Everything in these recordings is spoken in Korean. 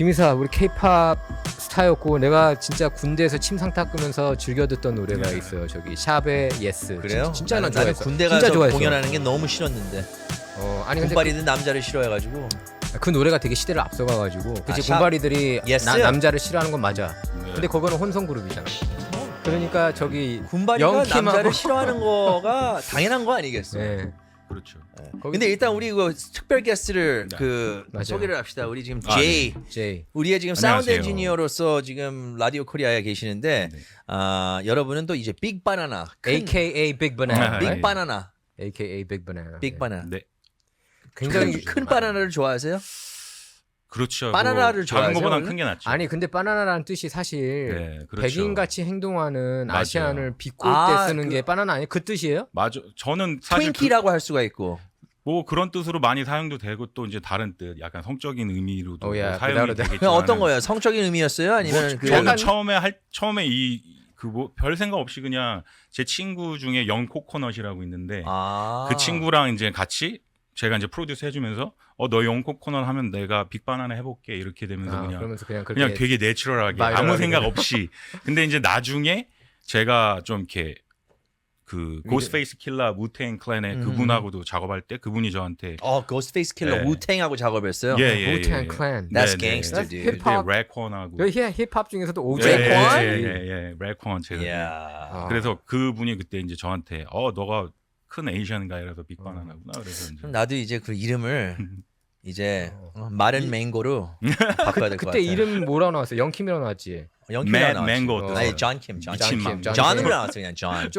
김이사 우리 K-팝 스타였고 내가 진짜 군대에서 침상 닦으면서 즐겨 듣던 노래가 있어요. 저기 샵의 예스. 그래요? 진짜 난 나는 좋아했어. 군대 진짜 가서 좋아했어. 공연하는 게 너무 싫었는데 아니 근데 군발이든 남자를 싫어해가지고 그 노래가 되게 시대를 앞서가가지고 그치 샵 군발이들이 예스? 남자를 싫어하는 건 맞아. 네. 근데 그거는 혼성 그룹이잖아. 그러니까 저기 군발이가 영킴하고 남자를 싫어하는 거가 당연한 거 아니겠어? 네. 그렇죠. 거기- 근데 일단 우리 그 특별 게스트를 네. 그 맞아요. 소개를 합시다. 우리 지금 아, 제이 제이. 우리의 지금 사운드 안녕하세요. 엔지니어로서 지금 라디오 코리아에 계시는데 네. 여러분은 또 이제 빅 바나나 AKA Big Banana. 네. 빅 바나나 AKA Big Banana. 빅 바나나 네. 굉장히 큰 바나나를 좋아하세요? 그렇죠. 바나나를 뭐 작은 좋아하세요, 거보단 원래? 큰 게 낫죠. 아니 근데 바나나라는 뜻이 사실 네, 그렇죠. 백인같이 행동하는 맞아요. 아시안을 비꼬을 아, 때 쓰는 그- 게 바나나 아니에요? 그 뜻이에요? 맞아. 저는 사실 트윈키라고 할 수가 있고 뭐 그런 뜻으로 많이 사용도 되고 또 이제 다른 뜻, 약간 성적인 의미로도 어, 야, 사용이 그다음에 되겠지만 그냥 어떤 거예요? 성적인 의미였어요? 아니면 뭐 그 저는 약간- 처음에 이 그 뭐 별 생각 없이 그냥 제 친구 중에 영 코코넛이라고 있는데 그 친구랑 이제 같이 제가 이제 프로듀스 해주면서 너 영 코코넛 하면 내가 빅바나나 해볼게 이렇게 되면서 그냥 그러면서 그냥 그렇게 되게 내추럴하게 바이럴하게 아무 생각 없이 근데 이제 나중에 제가 좀 이렇게 그 고스페이스 킬라 무탱 클랜의 그분하고도 작업할 때 그분이 저한테 고스트페이스 킬러 네. 우탱하고 작업했어요. Wu-Tang Clan. That's gangster, 네, dude. 힙합. 래콘하고 그 힙합 중에서도 예, 오제 예, 권. 예, 래콘 제가 이야. 아. 그래서 그분이 그때 이제 저한테 너가 큰 에이시안 가이라서 빅바나나구나 그래서 이제 그럼 나도 이제 그 이름을 이제 마른 맹고로 바꿔야 될 것 같아. 그때 이름 뭐라고 나왔어? 영킴이라고 나왔지. 영킴이라고 나왔지. 맹고 어. 아니 존킴, 미친맘. 존으로 나왔어 그냥 존.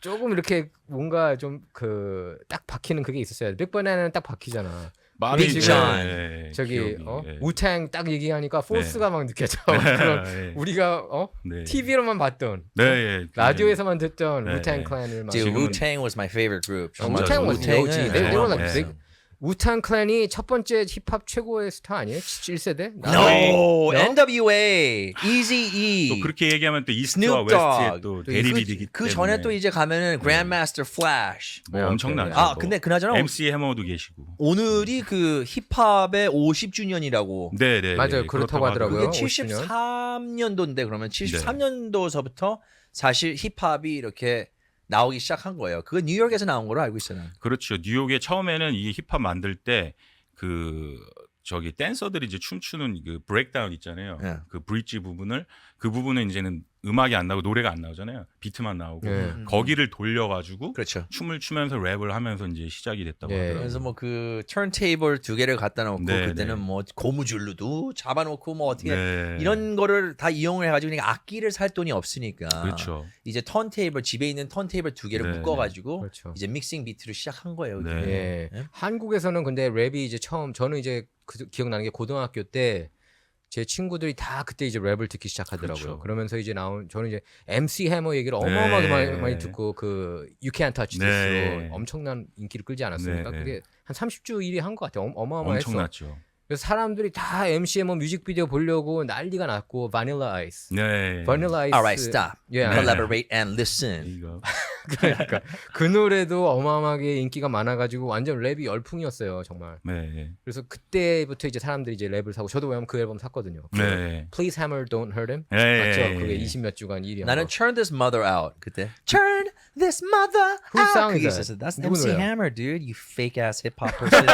조금 이렇게 뭔가 좀 그 딱 박히는 그게 있었어요. 빅바나나는 딱 박히잖아. 많이 빅 이제, 존. 저기 기억이, 우탱 딱 얘기하니까 포스가 막 느껴져. 그런 예. 우리가 네. TV로만 봤던 네, 예. 라디오에서만 듣던 네, 우탱 네. 클랜을 막 지금 지금은- Wu-Tang was my favorite group. Wu-Tang was Wu-Tang은 OG. They were 정말 like 멋있어. 우탄 클랜이 첫 번째 힙합 최고의 스타 아니에요? 1세대? No, No? NWA, Eazy-E. 또 그렇게 얘기하면 또 이스트와 Snoop Dogg. 웨스트의 또 대립이 되기 그 때문에 전에 또 이제 가면은 Grandmaster Flash. 뭐 엄청나죠. 아 또. 근데 그나저나 MC 해머도 계시고. 오늘이 그 힙합의 50주년이라고. 네, 네. 맞아요. 네, 그렇다고 하더라고요. 그게 50주년. 73년도인데 그러면 73년도서부터 사실 힙합이 이렇게 나오기 시작한 거예요. 그거 뉴욕에서 나온 거로 알고 있어요. 그렇죠. 뉴욕에 처음에는 이 힙합 만들 때 그 저기 댄서들이 이제 춤추는 그 브레이크다운 있잖아요. 예. 그 브릿지 부분을 그 부분은 이제는 음악이 안 나오고 노래가 안 나오잖아요. 비트만 나오고 예. 거기를 돌려가지고 그렇죠. 춤을 추면서 랩을 하면서 이제 시작이 됐다고 예. 하더라고요. 그래서 뭐 그 턴테이블 두 개를 갖다 놓고 네, 그때는 네. 뭐 고무줄로도 잡아놓고 뭐 어떻게 네. 이런 거를 다 이용을 해가지고 그러니까 악기를 살 돈이 없으니까 그렇죠. 이제 턴테이블 집에 있는 턴테이블 두 개를 네, 묶어가지고 그렇죠. 이제 믹싱 비트를 시작한 거예요. 네. 예. 예? 한국에서는 근데 랩이 이제 저는 이제 기억나는 게 고등학교 때 제 친구들이 다 그때 이제 랩을 듣기 시작하더라고요. 그렇죠. 그러면서 이제 저는 이제 MC 해머 얘기를 어마어마하게 네. 많이 듣고 그 You Can't Touch 네. This로 엄청난 인기를 끌지 않았습니까? 네, 네. 그게 한 30주 1위 한 것 같아요. 어마어마했어. 엄청났죠. 그래서 사람들이 다 MC 해머 뮤직비디오 보려고 난리가 났고 바닐라 아이스. 네. 바닐라 아이스. Alright, stop. 예, 네. Collaborate and listen. 이거 그러니까 그 노래도 어마어마하게 인기가 많아가지고 완전 랩이 열풍이었어요 정말. 네. 그래서 그때부터 이제 사람들이 이제 랩을 사고 저도 왜냐면 그 앨범 샀거든요. 네. Please Hammer Don't Hurt Him. 네. 맞죠? 그게 20몇 주간 1위. 나는 Turn This Mother Out 그때. Turn This Mother Whose Out. song 그게 is that? 있었어. That's 누구 MC 노래야? Hammer, dude. You fake ass hip hop person.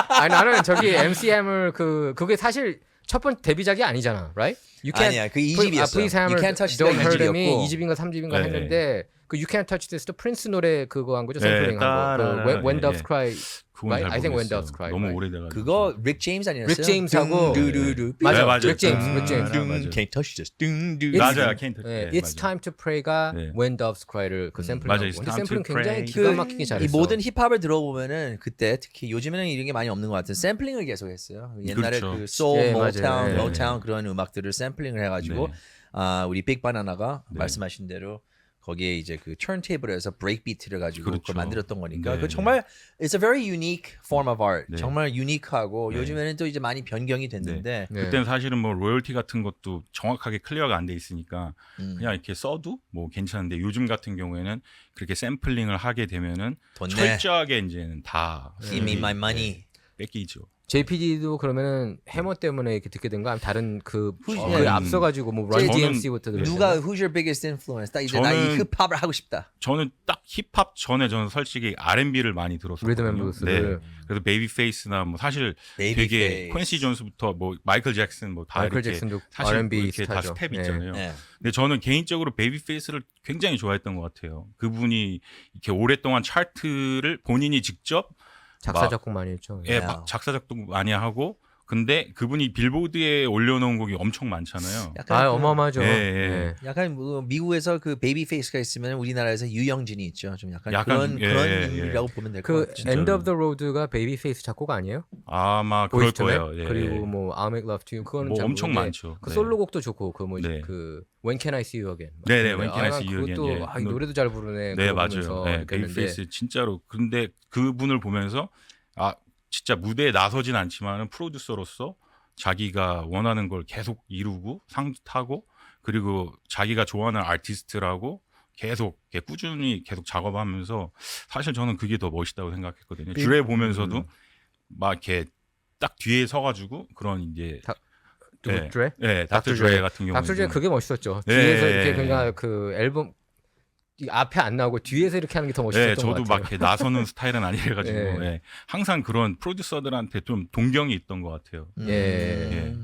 아니 나는 저기 MC Hammer 그게 사실 첫 번째 데뷔작이 아니잖아, right? You can't. 아니야, 그 2집이었어. Please Hammer You Can't Touch Don't This Hurt Him이 2집이었고. 2집인가 3집인가 네. 했는데 그 You Can't Touch This도 프린스 노래 그거 한 거죠? 네, 샘플링 한 거. 그 When 예, Doves 예. Cry. 그건 잘 I think When 모르겠어요. Doves Cry. 너무 right? 오래돼가지고. 그거 릭 제임스 아니었어요? 릭 제임스하고 둥두두두. 맞아, 네, 맞아요. 릭 제임스, 릭 아, 제임스. 맞아요. Can't touch this. 둥두. 맞아요. 켄트. 네, 네, It's 맞아요. Time to Pray가 네. When Doves Cry를 그 샘플링 맞아요. 하고. It's 근데 time 샘플링 to 굉장히 pray. 기가 막히게 잘했어. 이 모든 힙합을 들어보면은 그때 특히 요즘에는 이런 게 많이 없는 것 같은 샘플링을 계속했어요. 옛날에 그렇죠. 그 소울, 예, 맞아요. 모타운, 네. 모타운 그런 음악들을 샘플링을 해가지고 네. 우리 빅 바나나가 네. 말씀하신 대로 거기에 이제 그 턴테이블에서 브레이크 비트를 가지고 그걸 그렇죠. 만들었던 거니까 네, 그 정말 it's a very unique form of art. 네. 정말 유니크하고 네. 요즘에는 또 이제 많이 변경이 됐는데 네. 그때는 사실은 뭐 로열티 같은 것도 정확하게 클리어가 안 돼 있으니까 음. 그냥 이렇게 써도 뭐 괜찮은데 요즘 같은 경우에는 그렇게 샘플링을 하게 되면은 돈 내. 철저하게 이제는 다 Give me my money. 뺏기죠. JPD도 그러면은 해머 때문에 이렇게 듣게 된 거 아니면 다른 그 저는- 앞서가지고 뭐 Run 저는- DMC부터 누가 Who's your biggest influence? 딱 이제 나 이 저는- 힙합을 하고 싶다. 저는 딱 힙합 전에 저는 솔직히 R&B를 많이 들었었거든요. 리듬 앤 블루스를 그래서 베이비페이스나 뭐 사실 되게 베이비페이스. 퀘인시 존스부터 뭐 마이클 잭슨 뭐 다 마이클 이렇게 잭슨도 사실 R&B 이렇게 다 스타죠. 스텝 예. 있잖아요. 네. 근데 저는 개인적으로 베이비페이스를 굉장히 좋아했던 것 같아요. 그분이 이렇게 오랫동안 차트를 본인이 직접 작사 막- 작곡 많이 했죠. 예, 네. 작사 작곡 많이 하고 근데 그분이 빌보드에 올려놓은 곡이 엄청 많잖아요. 약간 그- 어마어마하죠. 예, 예. 예. 약간 뭐 미국에서 그 베이비페이스가 있으면 우리나라에서 유영진이 있죠. 좀 약간 약간 그런 예, 그런 예, 인물이라고 보면 될 것 그 같아요. 진짜로. End of the Road가 베이비페이스 작곡 아니에요? 아마 그럴 보이스 투 맨? 거예요. 예. 그리고 뭐 I'll Make Love to You 그거는 뭐 잘 엄청 모르겠는데 많죠. 그 네. 솔로곡도 좋고 그 뭐 네. 그 When Can I See You Again. 네네, When Can I See You 그것도 Again, 예. 아, 이 노래도 잘 부르네. 네, 그거 맞아요. 보면서 네, 느꼈는데 베이비페이스 진짜로. 근데 그분을 보면서 아 진짜 무대에 나서진 않지만은 프로듀서로서 자기가 원하는 걸 계속 이루고 상도 타고 그리고 자기가 좋아하는 아티스트라고 계속 이렇게 꾸준히 계속 작업하면서 사실 저는 그게 더 멋있다고 생각했거든요. 주에 보면서도 막 이렇게 딱 뒤에 서가지고 그런 이제 누구 네. 드레? 네, 닥터 닥터 드레 같은 경우는 닥터 드레 그게 멋있었죠. 네. 뒤에서 이렇게 그러니까 그 앨범 이 앞에 안 나오고 뒤에서 이렇게 하는 게 더 멋있었던 네, 것 저도 같아요. 막 이렇게 나서는 스타일은 아니래가지고 네. 예. 항상 그런 프로듀서들한테 좀 동경이 있던 것 같아요. 예.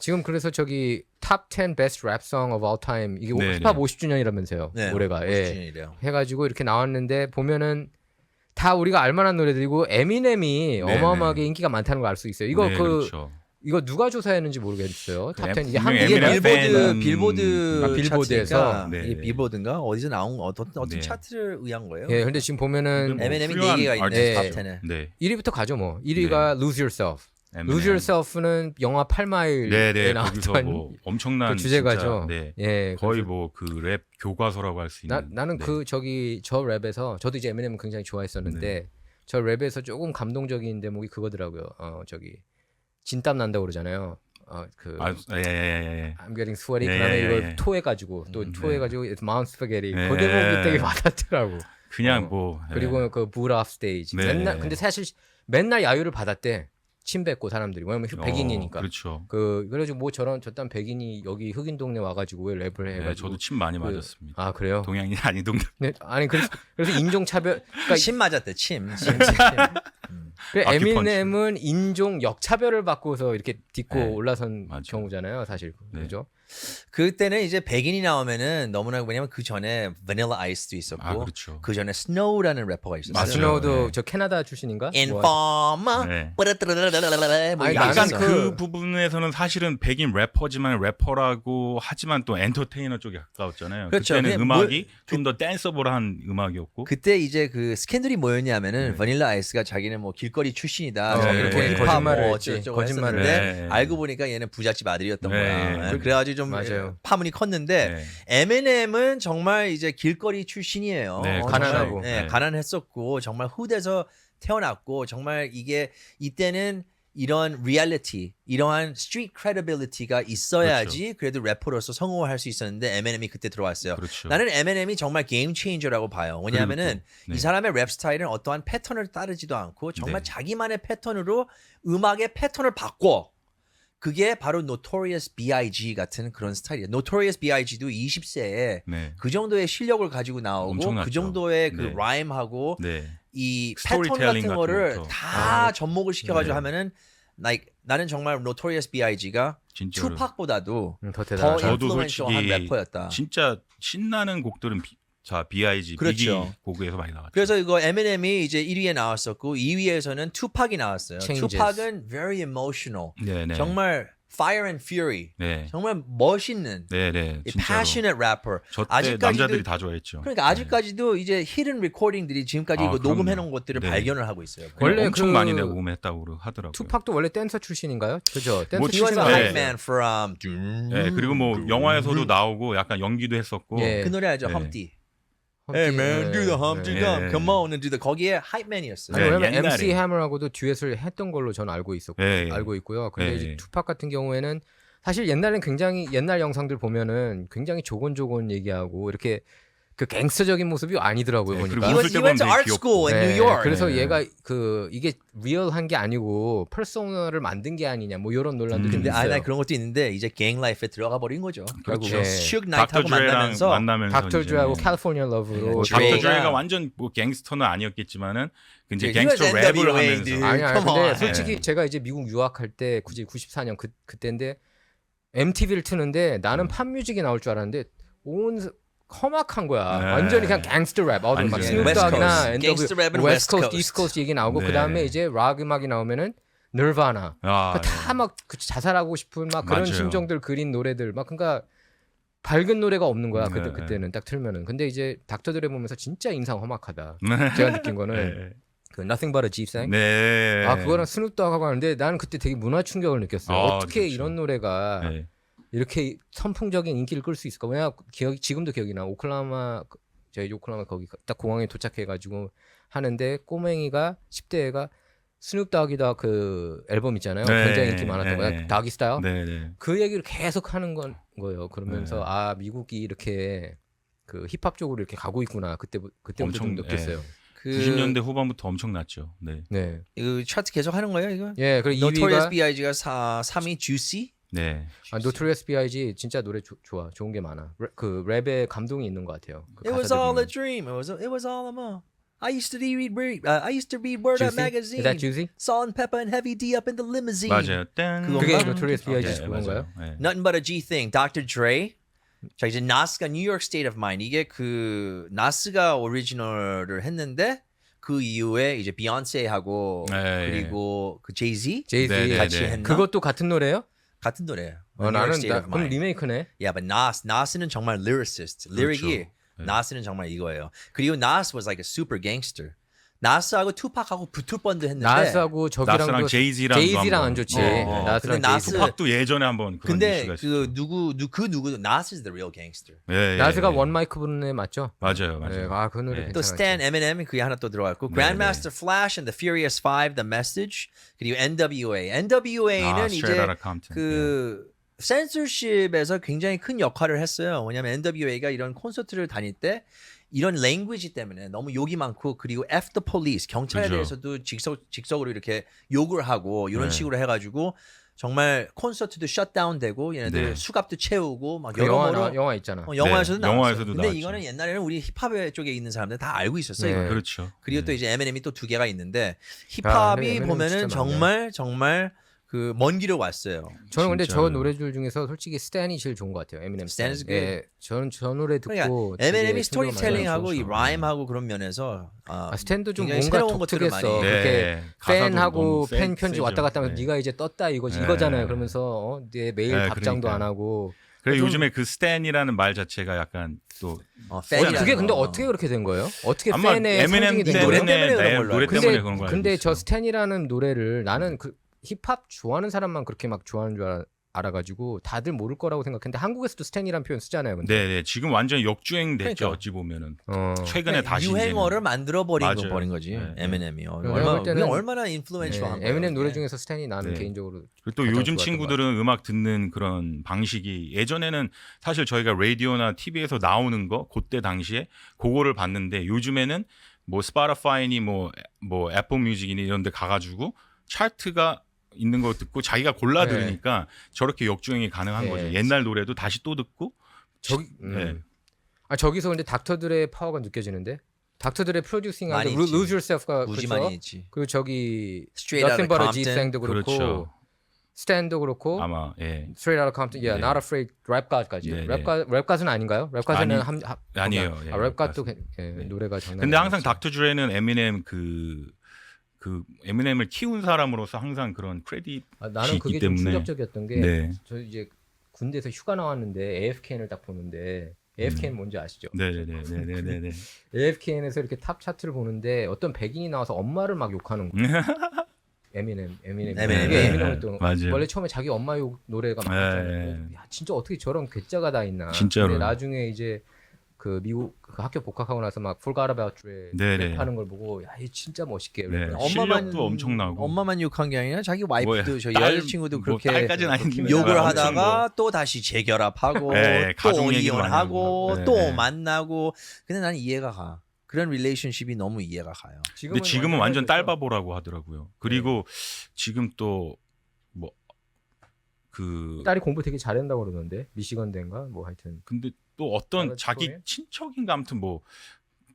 지금 그래서 저기 Top 10 Best Rap Song of All Time 이게 네, 힙합 네. 50주년이라면서요. 네, 올해가. 예. 50주년이래요. 해가지고 이렇게 나왔는데 보면은 다 우리가 알만한 노래들이고 에미넴이 네, 어마어마하게 네. 인기가 많다는 걸 알 수 있어요. 이거 네, 그 그렇죠. 이거 누가 조사했는지 모르겠어요. 그 탑 10 이게 분명히 한국에 에미넴 팬- 빌보드 아, 빌보드에서? 차트가 네. 이게 빌보드인가 어디서 나온 어떤 네. 차트를 의한 거예요? 예, 근데 지금 보면은 뭐 M&M이 훌륭한 4개가 있네. 아티스트죠. 탑 10에. 네. 1위부터 가죠 뭐. 1위가 Lose Yourself. 에미넴. Lose Yourself는 영화 8마일에 네네 거기서 나왔던 뭐 엄청난 그 주제가죠. 진짜, 네. 예, 거의 그래서 뭐 그 랩 교과서라고 할 수 있는. 나는 네. 그 저기 저 랩에서 저도 이제 에미넴 굉장히 좋아했었는데 저 랩에서 조금 감동적인 대목이 그거더라고요. 저기 진땀 난다고 그러잖아요. 그 예. I'm getting sweaty. 예, 그다음에 예, 이걸 예. 토해가지고 또 네. 토해가지고 it's mount spaghetti. 예. 그 대목이 되게 와닿더라고. 그냥 어. 뭐 예. 그리고 그 boot off stage. 네. 맨날 근데 사실 맨날 야유를 받았대. 침 뱉고 사람들이 왜냐면 백인이니까. 그렇죠. 그래가지고 뭐 저딴 백인이 여기 흑인 동네 와가지고 왜 랩을 네, 해가지고. 저도 침 많이 그- 맞았습니다. 아 그래요? 동양이 아니 동양. 네, 아니 그래서 인종 차별. 그러니까 침 맞았대. 침. 그 바퀴 에미넴은 인종 역차별을 받고서 이렇게 딛고 네, 올라선 맞아요. 경우잖아요, 사실. 네. 그죠? 그때는 이제 백인이 나오면은 너무나 왜냐면 그 전에 바닐라 아이스도 있었고 아 그렇죠. 그 전에 스노우라는 래퍼가 있었어요. 맞아요. 스노우도 네. 저 캐나다 출신인가? 뭐, 인포머 네. 뿌르르르르르르르 뭐 아니, 이게 나는 약간 있었어. 그 부분에서는 사실은 백인 래퍼지만 래퍼라고 하지만 또 엔터테이너 쪽에 가까웠잖아요. 그렇죠. 그때는 그냥 음악이 좀 더 댄서블한 음악이었고. 그때 이제 그 스캔들이 뭐였냐면은 네. 바닐라 아이스가 자기는 뭐 길거리 출신이다. 네. 자기는 네. 힙합 거짓말을 뭐 했지. 어쩌고저쩌고 거짓말을. 했었는데 네. 알고 보니까 얘는 부잣집 아들이었던 네. 거야. 네. 그래가지고 좀 맞아요. 파문이 컸는데 네. M&M은 정말 이제 길거리 출신이에요. 네, 정말, 가난하고. 네, 네. 가난했었고 정말 훗에서 태어났고 정말 이게 이때는 이런 리얼리티, 이러한 스트리트 크레디빌리티가 있어야지 그래도 래퍼로서 성공을 할 수 있었는데 M&M이 그때 들어왔어요. 그렇죠. 나는 M&M이 정말 게임 체인저라고 봐요. 왜냐하면은 네. 이 사람의 랩 스타일은 어떠한 패턴을 따르지도 않고 정말 네. 자기만의 패턴으로 음악의 패턴을 바꿔. 그게 바로 Notorious B.I.G. 같은 그런 스타일이에요. Notorious B.I.G.도 20세에 네. 그 정도의 실력을 가지고 나오고 엄청났죠. 그 정도의 그 네. 라임하고 네. 이 패턴 스토리텔링 같은 같은 거를 것도. 다 접목을 시켜가지고 네. 하면은 나는 정말 Notorious B.I.G.가 진짜로. 투팍보다도 더 더 대단하죠. 저도 인플루언셜한 솔직히 래퍼였다. 진짜 신나는 곡들은 B.I.G. 그렇죠. 비기 곡에서 많이 나왔죠. 그래서 이거 M&M이 이제 1위에 나왔었고 2위에서는 투팍이 나왔어요. Changes. 투팍은 very emotional. 네네. 정말 fire and fury. 네. 정말 멋있는 네네. 이 진짜로. passionate rapper. 저때 아직까지도- 남자들이 다 좋아했죠. 그러니까 아직까지도 이제 히든 레코딩들이 지금까지 아, 이거 그럼요. 녹음해 놓은 것들을 네. 발견을 하고 있어요. 원래 엄청 그 많이 녹음했다고 하더라고요. 투팍도 원래 댄서 출신인가요? 그죠? 댄서 뭐 He was a 출신은 네. hype man from 네, 그리고 뭐 영화에서도 나오고 약간 연기도 했었고. 예. 그 노래 알죠? 네. 험띠. 험띠, Hey man, do the Humpty 네. Dump. Come on and do the. 거기에 hype man이었어요. 아니, 네, 왜냐면 옛날에. MC 해머하고도 듀엣을 했던 걸로 저는 알고 있었고 네, 예. 알고 있고요. 근데 네, 이제 예. 투팍 같은 경우에는 사실 옛날엔 굉장히 옛날 영상들 보면은 굉장히 조곤조곤 얘기하고 이렇게 그 갱스터적인 모습이 아니더라고요. 네, 보니까. 그리고 He went to 되게 art 귀엽고. school in 네, New York. 그래서 네. 얘가 그 이게 리얼한 게 아니고 퍼소나를 만든 게 아니냐 뭐 이런 논란도 좀 근데 있어요. 나 그런 것도 있는데 이제 갱 라이프에 들어가 버린 거죠. 그렇죠. 결국에 슈크 나이트하고 닥터 드레랑 만나면서 만나면서 닥터 드레하고 캘리포니아 러브로 네, 닥터 드레가- 드레가 완전 뭐 갱스터는 아니었겠지만은 이제 네, 갱스터 he was 랩을 NWA, 하면서 dude. 아니야. Come 근데 on. 솔직히 네. 제가 이제 미국 유학할 때 굳이 94년 그때인데 MTV를 트는데 나는 팝뮤직이 나올 줄 알았는데 온 험악한 거야. 네. 완전히 그냥 갱스터 랩. 막 완전. 스눕독이나 West Coast. Gangster rap은 웨스트 West 코스트, Coast. 이스트 코스트 얘기 나오고 네. 그다음에 이제 락 음악이 나오면은 널바나. 아, 다막 자살하고 싶은 막 그런 맞아요. 심정들 그린 노래들 막 그러니까 밝은 노래가 없는 거야. 네. 그때는 딱 틀면은. 근데 이제 닥터 드레 보면서 진짜 인상 험악하다. 네. 제가 느낀 거는 네. 그 Nothing But a G-Sang. 네. 아 그거랑 스눕독하고 하는데 나는 그때 되게 문화 충격을 느꼈어요. 아, 어떻게 그렇죠. 이런 노래가 네. 이렇게 선풍적인 인기를 끌 수 있을까? 왜냐 지금도 기억이 나. 오클라호마 저희 오클라호마 거기 딱 공항에 도착해가지고 하는데 꼬맹이가 10대 애가 스눕독이다 그 앨범 있잖아요. 네. 굉장히 인기 많았던 네. 거야. 다기 스타일. 네, 네. 그 얘기를 계속 하는 거예요. 그러면서 네. 아 미국이 이렇게 그 힙합 쪽으로 이렇게 가고 있구나. 그때부터 좀 엄청, 느꼈어요. 그 90년대 후반부터 엄청났죠. 네. 네. 이거 차트 계속 하는 거예요, 이거? 예, 그리고 Notorious 2위가 B.I.G.가 3위 Juicy. 네. Notorious B.I.G. 진짜 노래 좋아. 좋은 게 많아. 그 랩에 감동이 있는 것 같아요. 그 It was 가사들 all 보면. a dream. It was all a mo. I used to read Word Up Juicy? magazine. Is that Juicy? Salt and Pepper and Heavy D up in the limousine. 맞아요. 땡. 그건가? 그게 Notorious B.I.G. 네, 그건가요? 맞아요. 네. Nothing but a G thing. Dr. Dre. 자 이제 나스가 New York State of Mind. 이게 그 나스가 오리지널을 했는데 그 이후에 이제 비욘세하고 네, 그리고 그 제이지 제이지 네, 네, 같이 네. 했나? 그것도 같은 노래예요? 같은 노래예요. 어, New York 나는 State of 그럼 Mind. 리메이크네. Yeah, but Nas는 정말 lyricist. 그렇죠. lyrics 네. Nas는 정말 이거예요. 그리고 Nas was like a super gangster. Nas하고 투팍하고 붙을 뻔도 했는데. 나스하고 저기랑도 나스랑 제이지랑도 제이지랑 안 한번. 좋지. 근데 나스랑 제이지. 나스- 투팍도 예전에 한번 그런 근데 이슈가 그 있었죠. 누구도 Nas is the real gangster. 예, 예, 나스가 예. 원 마이크 부르는 애 맞죠? 맞아요, 네, 맞아요. 아 그 노래 네. 또 괜찮았지. Stan Eminem 그게 하나 또 들어갔고 네, Grandmaster Flash and the Furious Five, The Message 그리고 NWA. NWA는 아, 이제 Straight Outta Compton. 그 센서십에서 굉장히 큰 역할을 했어요. 왜냐면 NWA가 이런 콘서트를 다닐 때 이런 랭귀지 때문에 너무 욕이 많고 그리고 F the police 경찰에 그죠. 대해서도 직속으로 이렇게 욕을 하고 이런 네. 식으로 해가지고 정말 콘서트도 셧다운되고 얘네들 네. 수갑도 채우고 막 그 여러모로 영화 있잖아. 영화에서도 네, 나왔어요. 영화에서도 근데 나왔죠. 이거는 옛날에는 우리 힙합 쪽에 있는 사람들 다 알고 있었어요. 네. 이거는. 그렇죠. 그리고 네. 또 이제 M&M이 또 두 개가 있는데 근데 힙합이 M&M 보면은 진짜 많네. 정말 그 먼 길을 왔어요. 저는 근데 저 진짜로. 노래들 중에서 솔직히 스탠이 제일 좋은 것 같아요. 에미넴 Stan is good. 예, 저는 저 노래 듣고 그러니까 되게 M&M이 충격을 많이 스토리텔링하고 받았어요. 이 라임하고 그런 면에서 아, 스탠도 좀 굉장히 뭔가 새로운 것들을 독특했어. 많이- 그렇게 네, 가사도 팬하고 너무 팬 편지 세죠. 왔다 갔다 하면서 네. 네가 이제 떴다 이거지 네. 이거잖아요. 그러면서 내 매일 네, 답장도 그러니까요. 안 하고. 그래 좀- 요즘에 그 스탠이라는 말 자체가 약간 또 그게 근데 어떻게 그렇게 된 거예요? 어떻게 아마 팬의 M&M 상징이 된 노래 거예요? 때문에 그런 걸로 노래 알고 때문에 근데 그런 거 근데 알고 저 있어요. 스탠이라는 노래를 나는 그 힙합 좋아하는 사람만 그렇게 막 좋아하는 줄 알아가지고 다들 모를 거라고 생각했는데 한국에서도 스탠이라는 표현 쓰잖아요. 근데. 네, 지금 완전 역주행 됐죠. 그러니까. 어찌 보면은 어. 최근에 다시 유행어를 만들어 맞아요. 버린 거지. 네, 네. M&M이 내가 얼마나 볼 때는- 얼마나 인플루엔셜한 거예요. 에미넴 노래 이게. 중에서 스탠이 나는 네. 개인적으로 그리고 또 가장 요즘 좋았던 친구들은 음악 듣는 그런 방식이 예전에는 사실 저희가 라디오나 TV에서 나오는 거 그때 당시에 그거를 봤는데 요즘에는 뭐 스포티파이니 뭐 애플 뮤직이니 이런 데 가가지고 차트가 있는 거 듣고 자기가 골라 네. 들으니까 저렇게 역주행이 가능한 네. 거죠. 옛날 노래도 다시 또 듣고 저기 네. 아 저기서 근데 닥터들의 파워가 느껴지는데 닥터들의 프로듀싱 많이 하고 있지. Lose Yourself가 무지 그렇죠. 많이 있지. 그리고 저기 Straight Nothing But a Outta G-Sang도 그렇고 그렇죠. 스탠도 그렇고 아마 예. Straight Outta Compton, 네. Not Afraid 랩가까지 네, 네. 랩가는 아닌가요? 랩가는 아니, 아니에요. 예, 랩가도 네. 노래가 장난. 근데 항상 닥터 드레는 에미넴 그 에미넴을 키운 사람으로서 항상 그런 크레딧이 나는 그게 있기 좀 때문에. 충격적이었던 게 네. 저 이제 군대에서 휴가 나왔는데 AFKN을 딱 보는데 AFKN 뭔지 아시죠? 네네네네네네. AFKN에서 이렇게 탑 차트를 보는데 어떤 백인이 나와서 엄마를 막 욕하는 거예요. 에미넴. 에미넴. 이게 에미넴도 맞아요. 원래 처음에 자기 엄마 욕 노래가 네. 많았잖아요. 야 진짜 어떻게 저런 괴짜가 다 있나. 진짜로요. 근데 나중에 이제 그 미국 그 학교 복학하고 나서 막 Forgot About You에 네네. 랩하는 걸 보고 야, 이 진짜 멋있게 네. 랩을 실력도 엄청나고. 엄마만 욕한 게 아니라 자기 와이프도 뭐, 저 딸, 여자친구도 뭐 그렇게 딸까지는 아닌데 욕을 엄청 하다가 또 다시 재결합하고 네, 또 가족 얘기도 많이 이혼하고 하고. 네, 또 네. 만나고 근데 나는 이해가 가. 그런 릴레이션십이 너무 이해가 가요. 근데 지금은 완전 헤어졌죠. 딸바보라고 하더라고요. 그리고 지금 또 뭐 그 딸이 공부 되게 잘한다고 그러던데 미시건대인가 뭐 하여튼 근데 또 어떤 딸은 자기 그거예요? 친척인가 아무튼 뭐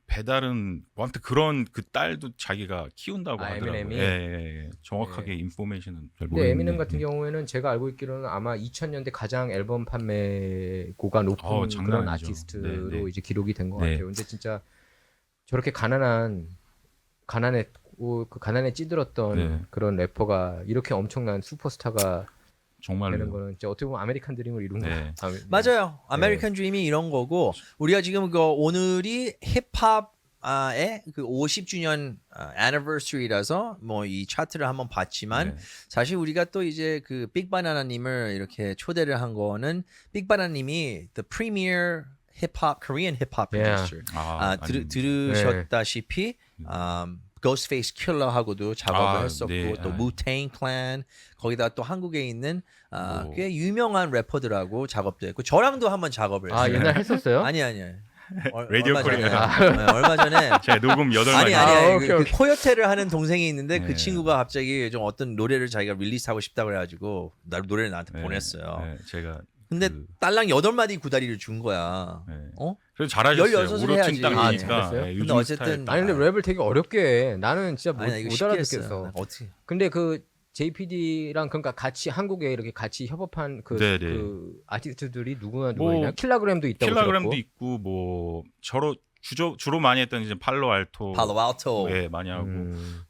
배달은 뭐 아무튼 그런 그 딸도 자기가 키운다고 아, 하더라고요. 에미넴이? 예. 정확하게 인포메이션은 잘 근데 모르겠는데. 에미넴 같은 경우에는 제가 알고 있기로는 아마 2000년대 가장 앨범 판매고가 높은 장난 그런 아니죠. 아티스트로 네, 네. 이제 기록이 된 것 네. 같아요. 근데 진짜 저렇게 가난에 찌들었던 네. 그런 래퍼가 이렇게 엄청난 슈퍼스타가 되는 정말로. 거는 진짜 어떻게 보면 아메리칸 드림을 이룬 네. 거야. 맞아요. 아메리칸 드림이 이런 거고 우리가 지금 그 오늘이 힙합의 그 50주년 anniversary라서 뭐 이 차트를 한번 봤지만 네. 사실 우리가 또 이제 그 빅바나나님을 이렇게 초대를 한 거는 빅바나나님이 the premier 힙합 Korean 힙합 Yeah. producer. 아닙니다. 들으셨다시피 Ghostface Killer하고도 작업을 했었고 네. 또 Wu-Tang Clan 거기다 또 한국에 있는 오. 꽤 유명한 래퍼들하고 작업도 했고 저랑도 한번 작업을 했어요. 아 옛날 했었어요? 아니 라디오 얼마 전에 코리아. 얼마 전에 제가 녹음 8마디. 아니 오케이, 그 오케이. 코요테를 하는 동생이 있는데 그 네. 친구가 갑자기 좀 어떤 노래를 자기가 릴리스하고 싶다고 그래가지고 노래를 나한테 보냈어요. 네, 제가 근데 그- 딸랑 8마디 구다리를 준 거야. 네. 어? 그래서 잘하셨어요. 16을 오로칭 해야지. 딱 아, 보니까 잘했어요? 네, 근데 요즘 어쨌든 스타일 딱. 아니 근데 랩을 되게 어렵게 해. 나는 진짜 아니 이거 못 쉽게 알아듣겠어. 했어요. 어떻게? 근데 그 JPD랑 그러니까 같이 한국에 이렇게 같이 협업한 그, 네네. 그 아티스트들이 누가 뭐, 있냐? 킬라그램도 있다고 킬로그램도 들었고. 있고 뭐 주로 많이 했던 이제 팔로알토 팔로알토. 예, 많이 하고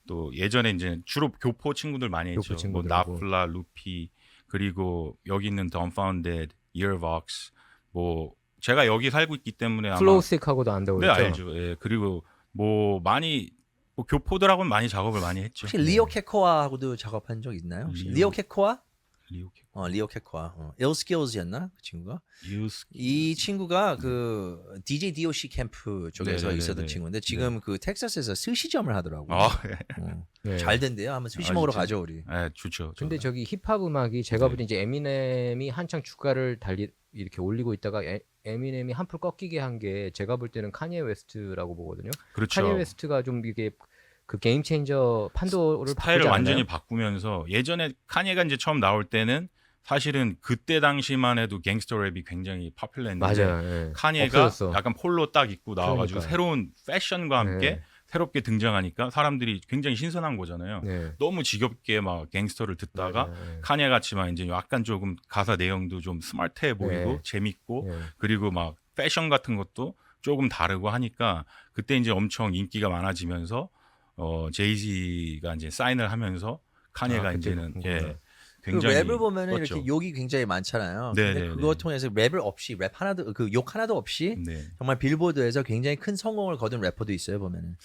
또 예전에 이제 주로 교포 친구들 많이 교포 했죠. 뭐 친구들하고. 나플라, 루피 그리고 여기 있는 Dumbfounded, Earvox 뭐 제가 여기 살고 있기 때문에 아마 플로우스틱하고도 안다고 네 그랬죠. 알죠. 예, 그리고 뭐 많이 뭐 교포들하고는 많이 작업을 많이 했죠. 혹시 리오 케코아하고도 작업한 적 있나요? 혹시? 리오 케코아? 리오 리오 케코아. 일스킬즈였나 그 친구가? 유스 이 친구가 그 DJ DOC 캠프 쪽에서 네네네네. 있었던 친구인데 지금 그 텍사스에서 스시점을 하더라고요. 아, 네. 잘 된대요. 한번 스시 아, 먹으러 진짜? 가죠 우리. 예, 좋죠. 근데 저는. 저기 힙합 음악이 제가 네. 볼 때 이제 에미넴이 한창 주가를 이렇게 올리고 있다가 에미넴이 한풀 꺾이게 한 게 제가 볼 때는 카니에 웨스트라고 보거든요. 그렇죠. 카니에 웨스트가 좀 이게 그 게임 체인저 판도를 스타일을 바꾸지 완전히 않나요? 바꾸면서 예전에 카니가 이제 처음 나올 때는 사실은 그때 당시만 해도 갱스터 랩이 굉장히 파퓰러했는데 맞아요. 예. 카니가 없어졌어. 약간 폴로 딱 입고 나와가지고 그러니까요. 새로운 패션과 함께 네. 새롭게 등장하니까 사람들이 굉장히 신선한 거잖아요. 네. 너무 지겹게 막 갱스터를 듣다가 맞아요. 예. 카니에 같지만 이제 약간 조금 가사 내용도 좀 스마트해 보이고 네. 재밌고 예. 그리고 막 패션 같은 것도 조금 다르고 하니까 그때 이제 엄청 인기가 많아지면서 제이지가 이제 사인을 하면서 카니가 그때 이제는 그렇구나. 그 굉장히 랩을 보면은 떴죠. 이렇게 욕이 굉장히 많잖아요. 네, 근데 네, 그거 네. 통해서 랩을 없이 랩 하나도 그 욕 하나도 없이 네. 정말 빌보드에서 굉장히 큰 성공을 거둔 래퍼도 있어요 보면은.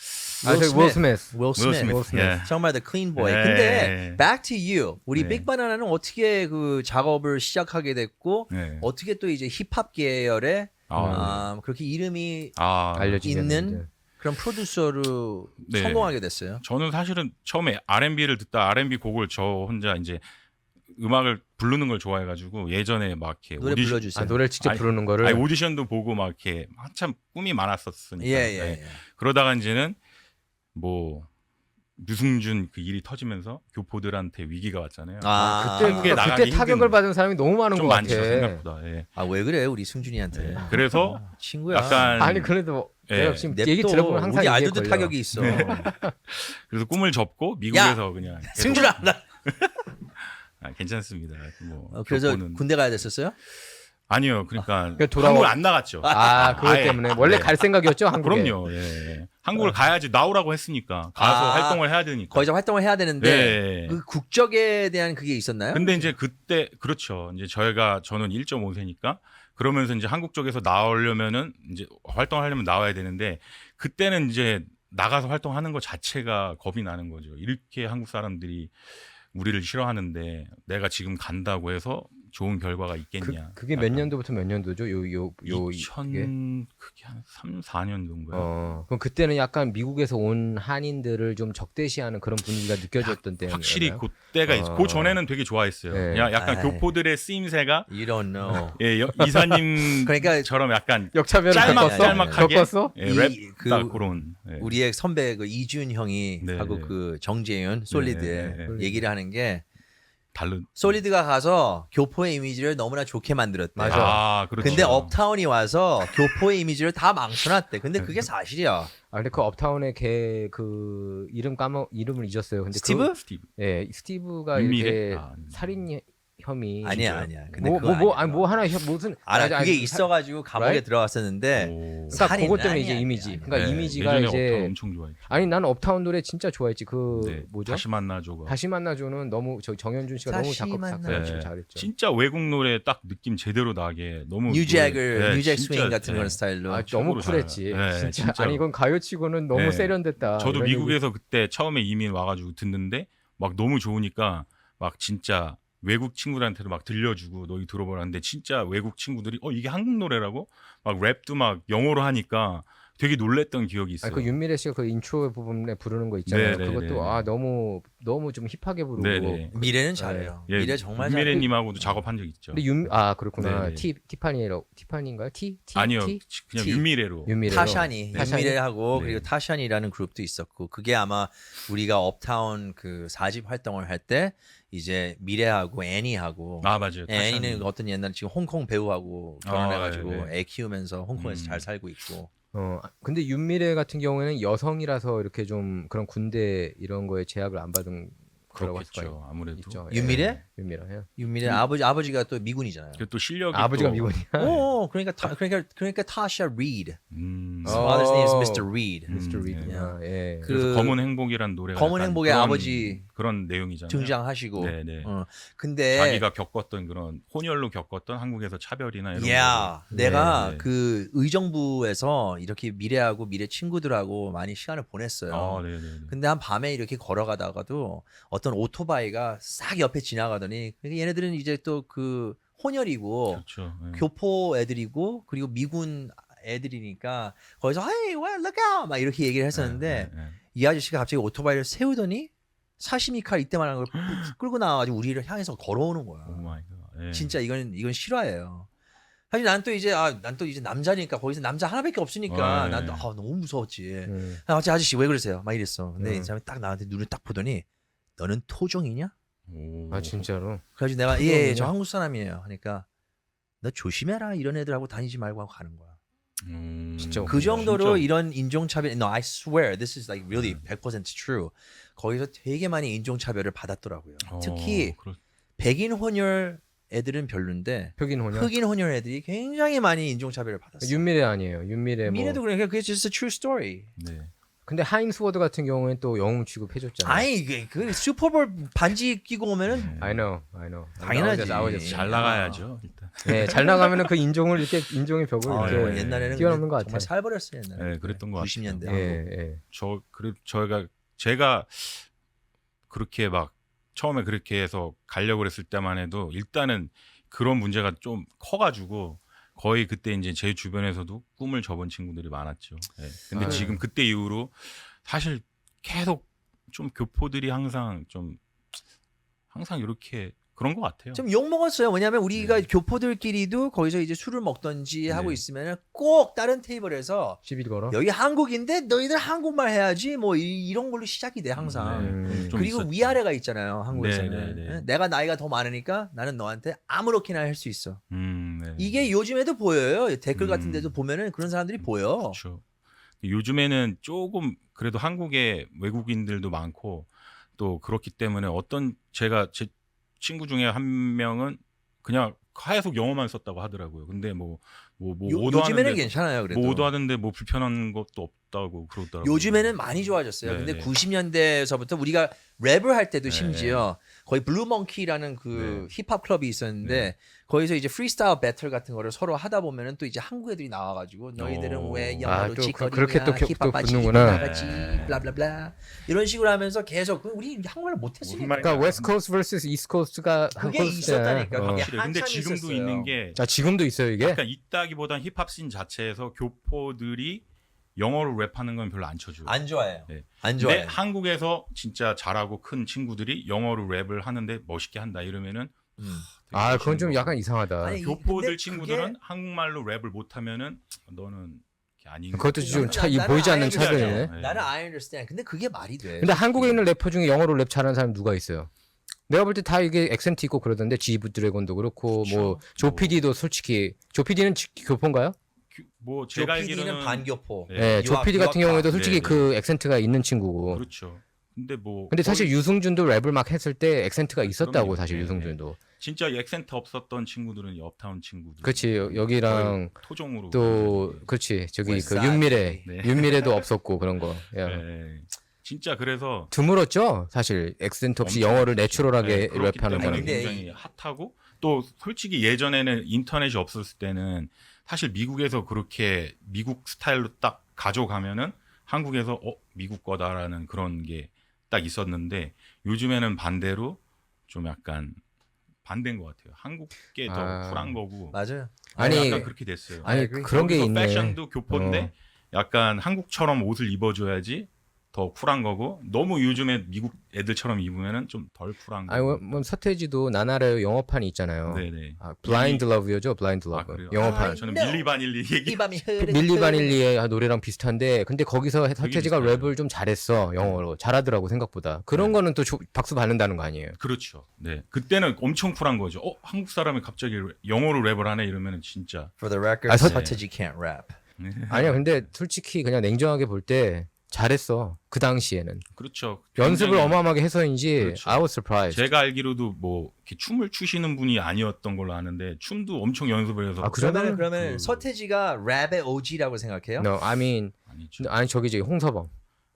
아, 저기 윌 스미스. 윌 스미스. 윌 스미스. 예. 정말 the clean boy. 네. 근데 back to you. 우리 네. 빅바나나는 어떻게 그 작업을 시작하게 됐고 네. 어떻게 또 이제 힙합 계열에 아, 그렇게 이름이 알려지게 있는 됐는데. 그런 프로듀서로 네. 성공하게 됐어요. 저는 사실은 처음에 R&B를 듣다 R&B 곡을 저 혼자 이제 음악을 부르는 걸 좋아해가지고 예전에 막 이렇게 노래 불러주세요. 아, 노래를 직접 아니, 부르는 거를 아니, 오디션도 보고 막 이렇게 한참 꿈이 많았었으니까 예. 네. 그러다가 이제는 뭐 류승준 그 일이 터지면서 교포들한테 위기가 왔잖아요. 그때 한국에 그때 나가기 타격을 힘든- 받은 사람이 너무 많은 좀 것 많죠 같아. 생각보다. 예. 왜 그래 우리 승준이한테. 네. 그래서 친구야. 약간 아니 그래도 예. 내가 지금 냅둬. 얘기 들어보면 항상 우리 이게 알도도 걸려. 타격이 있어. 그래서 꿈을 접고 미국에서 그냥 계속- 승준아. 괜찮습니다. 뭐 그래서 교포는- 군대 가야 됐었어요? 아니요. 그러니까 그러니까 돌아오- 한국을 안 나갔죠. 아 그것 아예. 때문에 원래 네. 갈 생각이었죠 한국에. 그럼요. 예. 한국을 가야지 나오라고 했으니까 가서 활동을 해야 되니까. 거기서 활동을 해야 되는데 네. 그 국적에 대한 그게 있었나요? 근데 이제 그때 그렇죠. 이제 저는 1.5세니까 그러면서 이제 한국 쪽에서 나오려면은 이제 활동을 하려면 나와야 되는데 그때는 이제 나가서 활동하는 것 자체가 겁이 나는 거죠. 이렇게 한국 사람들이 우리를 싫어하는데 내가 지금 간다고 해서 좋은 결과가 있겠냐. 그게 몇 년도부터 몇 년도죠? 요 2000 그게 한 3, 4년 정도요. 그럼 그때는 약간 미국에서 온 한인들을 좀 적대시하는 그런 분위기가 느껴졌던 때였나요? 확실히 그때가 있어. 그 전에는 되게 좋아했어요. 네. 약간 아이. 교포들의 쓰임새가 You don't know. 예, 이사님처럼 약간 역차별을 짤막하게 겪었어? 예, 이- 랩 그 딱 그런. 예. 우리의 선배 그 이준 형이 네, 하고 네. 그 정재윤 솔리드에 네, 네, 네. 얘기를 하는 게 다른. 솔리드가 가서 교포의 이미지를 너무나 좋게 만들었대. 맞아. 아, 그렇죠. 근데 업타운이 와서 교포의 이미지를 다 망쳐놨대. 근데 그게 사실이야. 근데 그 업타운의 걔 그 이름을 잊었어요. 근데 스티브? 스티브. 예, 스티브가 윤미래? 이렇게 아, 살인 혐의 아니야. 근데 그거 뭐 하나 무슨 알아. 아니, 그게 아니, 있어가지고 감옥에 right? 들어갔었는데 오. 그러니까 살인 그것 때문에 아니야, 이제 아니야. 이미지. 그러니까 네, 이미지가 예전에 이제 업타운 엄청 좋아했죠. 아니 나는 업타운 노래 진짜 좋아했지. 그 네, 뭐죠? 다시 만나줘가. 다시 만나줘는 너무 저 정현준 씨가 너무 다시 작곡 만나줘. 잘했죠. 진짜 외국 노래 딱 느낌 제대로 나게 너무 뉴잭 진짜, 스윙 같은 네. 그런 스타일로. 아, 너무 최고로 쿨했지. 잘해요. 네, 진짜. 진짜로. 아니 이건 가요치고는 너무 네. 세련됐다. 저도 이런 미국에서 그때 처음에 이민 와가지고 듣는데 막 너무 좋으니까 막 진짜 외국 친구들한테도 막 들려주고 너희 들어보라는데 진짜 외국 친구들이 이게 한국 노래라고 막 랩도 막 영어로 하니까 되게 놀랬던 기억이 있어요. 그 윤미래 씨가 그 인트로 부분에 부르는 거 있잖아요. 네, 네, 그것도 네. 너무 좀 힙하게 부르고. 네네. 미래는 잘해요. 예, 미래 정말 잘해요. 윤미래님하고도 작업한 적 있죠. 근데 그렇구나. 네, 네. 티파니인가요? 아니요, 티? 그냥 티. 윤미래로. 윤미래로. 타샤니, 타샤니? 윤미래하고 네. 그리고 타샤니라는 그룹도 있었고 그게 아마 우리가 업타운 그 4집 활동을 할 때 이제 미래하고 애니하고 아 맞아요. 애니는 타샤니. 어떤 옛날 지금 홍콩 배우하고 결혼해가지고 네, 네. 애 키우면서 홍콩에서 음. 잘 살고 있고 근데 윤미래 같은 경우에는 여성이라서 이렇게 좀 그런 군대 이런 거에 제압을 안 받은 거라고 할 수가 그렇겠죠. 아무래도. 있죠. 윤미래? 윤미래요. 윤미래 아버지가 또 미군이잖아요. 그또 실력이 아버지가 또, 미군이야. 그러니까 타샤 리드. 음, His father's name is Mr. Reed. 미스터 음, 리드야. 예. 그래서 그 검은 행복이란 노래가 검은 약간 행복의 그런- 아버지 그런 내용이잖아요. 등장하시고. 네네. 근데 자기가 겪었던 그런 혼혈로 겪었던 한국에서 차별이나 이런 야, 거. 내가 네. 그 의정부에서 이렇게 미래하고 미래 친구들하고 많이 시간을 보냈어요. 아, 네네. 근데 한 밤에 이렇게 걸어가다가도 어떤 오토바이가 싹 옆에 지나가더니 그러니까 얘네들은 이제 또 그 혼혈이고 그렇죠. 네. 교포 애들이고 그리고 미군 애들이니까 거기서 Hey, well, look out! 막 이렇게 얘기를 했었는데 네, 네. 이 아저씨가 갑자기 오토바이를 세우더니 사시미 칼 이때만한 걸 끌고 나와가지고 우리를 향해서 걸어오는 거야. 오 마이 갓. 네. 진짜 이건 실화예요. 사실 난 또 이제 난 또 이제 남자니까 거기서 남자 하나밖에 없으니까 네. 난 또 너무 무서웠지. 음. 아저씨 왜 그러세요? 막 이랬어. 근데 이 음. 사람이 딱 나한테 눈을 딱 보더니 너는 토종이냐? 오. 아 진짜로. 그래가지고 내가 토종이냐? 예, 저 한국 사람이에요. 그러니까 너 조심해라 이런 애들하고 다니지 말고 하고 가는 거야. 진짜 그 정도로 진짜. 이런 인종차별, no, I swear this is like really 100% true. 거기서 되게 많이 인종차별을 받았더라고요. 특히 백인 혼혈 애들은 별론데 흑인 혼혈. 흑인 혼혈 애들이 굉장히 많이 인종차별을 받았어요. 윤미래 아니에요. 윤미래 뭐. 미래도 그러니까 그게 just a true story. 네. 근데 하임스워드 같은 경우에는 또 영웅 취급해줬잖아요. 아니 그 슈퍼볼 반지 끼고 오면은 I know. 당연하지. 나오죠. 잘 나가야죠 일단. 네, 잘 나가면은 그 인종을 이렇게 인종의 벽을 아, 이렇게 네. 옛날에는 뛰어넘는 것 정말 같아요. 살벌했어요 옛날에. 네, 그랬던 것 같아요. 90년대. 예. 제가 그렇게 막 처음에 그렇게 해서 가려고 그랬을 때만 해도 일단은 그런 문제가 좀 커가지고 거의 그때 이제 제 주변에서도 꿈을 접은 친구들이 많았죠. 네. 근데 지금 그때 이후로 사실 계속 좀 교포들이 항상 이렇게 그런 것 같아요. 좀 욕 먹었어요. 왜냐하면 우리가 네. 교포들끼리도 거기서 이제 술을 먹던지 하고 네. 있으면 꼭 다른 테이블에서 시비 걸어. 여기 한국인데 너희들 한국말 해야지 뭐 이런 걸로 시작이 돼 항상. 네, 좀 그리고 있었죠. 위아래가 있잖아요 한국에서는. 네, 네, 네. 내가 나이가 더 많으니까 나는 너한테 아무렇게나 할 수 있어. 네. 이게 요즘에도 보여요. 댓글 같은 데도 보면은 그런 사람들이 보여. 그렇죠. 요즘에는 조금 그래도 한국에 외국인들도 많고 또 그렇기 때문에 제가 제 친구 중에 한 명은 그냥 계속 영어만 썼다고 하더라고요. 근데 뭐 오더하는데 요즘에는 괜찮아요. 그래도. 뭐 오더하는데 뭐 불편한 것도 좋다고 그러더라고요. 요즘에는 많이 좋아졌어요. 네, 근데 네. 90년대에서부터 우리가 랩을 할 때도 네, 심지어 거의 블루몽키라는 그 힙합 클럽이 있었는데 거기서 이제 프리스타일 배틀 같은 거를 서로 하다 보면은 또 이제 한국 애들이 나와가지고 너희들은 왜 영어로 또 짓거리냐 그렇게 또 힙합 같이 붙는구나. 힙합 같이 블라블라블라 이런 식으로 하면서 계속 우리 한국말을 못했으니까 무슨 말인지 그러니까 웨스트 코스트 vs 이스트 코스트가 그게 있었다니까. 그게 확실히. 근데 한참 지금도 있었어요. 있는 게 자 지금도 있어요 이게. 약간 있다기보단 힙합 씬 자체에서 교포들이 영어로 랩하는 건 별로 안 쳐줘요. 안 좋아해요. 네. 안 근데 좋아해요. 한국에서 진짜 잘하고 큰 친구들이 영어로 랩을 하는데 멋있게 한다 이러면은 되게 아 그건 좀 멋있는 약간 거고. 이상하다. 아니, 교포들 근데 친구들은 그게- 한국말로 랩을 못하면은 너는 아닌 그것도 지금 나는 보이지 않는 I 차별이네. understand. 네. 나는 I understand. 근데 그게 말이 돼. 근데 한국에 있는 래퍼 중에 영어로 랩 잘하는 사람 누가 있어요? 내가 볼 때 다 이게 액센트 있고 그러던데 지브 드래곤도 그렇고 그쵸. 뭐 조피디도 솔직히 조피디는 교포인가요? 뭐 제가 조피디는 알기로는 반교포. 네. 네, 조피디 같은 경우에도 솔직히 네, 네. 그 액센트가 있는 친구고. 그렇죠. 근데 뭐 근데 사실 거의 유승준도 랩을 막 했을 때 액센트가 있었다고 그럼요. 사실 네, 유승준도. 진짜 액센트 없었던 친구들은 업타운 친구들. 그렇지 여기랑 거의 토종으로 또 그렇지 저기 그 웨스트사이드. 윤미래 네. 윤미래도 없었고 그런 거. 야. 네. 진짜 그래서 드물었죠 사실 액센트 없이 엄청 영어를 그렇죠. 내추럴하게 네, 그렇기 랩하는 때문에 사람. 근데 굉장히 핫하고 또 솔직히 예전에는 인터넷이 없었을 때는 사실 미국에서 그렇게 미국 스타일로 딱 가져가면은 한국에서 미국 거다라는 그런 게 딱 있었는데 요즘에는 반대로 좀 약간 반대인 것 같아요. 한국 게 더 아. 쿨한 거고. 맞아요. 아니, 약간 그렇게 됐어요. 아니 agree. 그런 게 여기서 있네. 패션도 교포인데 약간 한국처럼 옷을 입어줘야지 더 쿨한 거고 너무 요즘에 미국 애들처럼 입으면은 좀 덜 쿨한 아니 거고. 뭐 서태지도 나나라의 영어판이 있잖아요. 네네. 아, 블라인드 러브요죠, 블라인드 아, 러브. 그래요? 영어판. 저는 No. 밀리 바닐리 얘기. 이 밤이 밀리 바닐리의 노래랑 비슷한데 근데 거기서 서태지가 비슷해요. 랩을 좀 잘했어 영어로 잘하더라고 생각보다 그런 네. 거는 또 박수 받는다는 거 아니에요? 그렇죠. 네. 그때는 엄청 쿨한 거죠. 한국 사람이 갑자기 영어로 랩을 하네 이러면은 진짜. For the record, 아, 서태지 can't rap. 아니야 근데 솔직히 그냥 냉정하게 볼 때 잘했어 그 당시에는 그렇죠. 연습을 굉장히 어마어마하게 해서인지 그렇죠. I was surprised. 제가 알기로도 뭐 이렇게 춤을 추시는 분이 아니었던 걸로 아는데 춤도 엄청 연습을 해서 아, 그러면은 그러면 그- 서태지가 랩의 OG라고 생각해요? No, I mean 아니죠. 아니 저기 홍서범,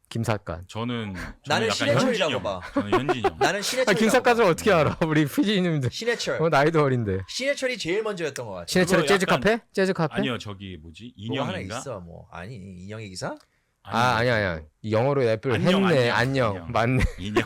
김삿간. 저는 나는 약간 신해철이라고 현진영. 봐. 저는 현진영. 나는 아, 신해철. 김삿갓을 어떻게 알아? 우리 PD님들. 신해철. 나이도 어린데. 신해철이 제일 먼저였던 것 같아. 신해철의 그거 재즈 약간- 카페? 재즈 카페? 아니요 저기 뭐지 뭐 하나 인형인가? 있어 뭐 아니 인형의 기사? 아 아니야. 영어로 랩을 안녕, 했네. 안녕. 안녕. 맞네. 인형.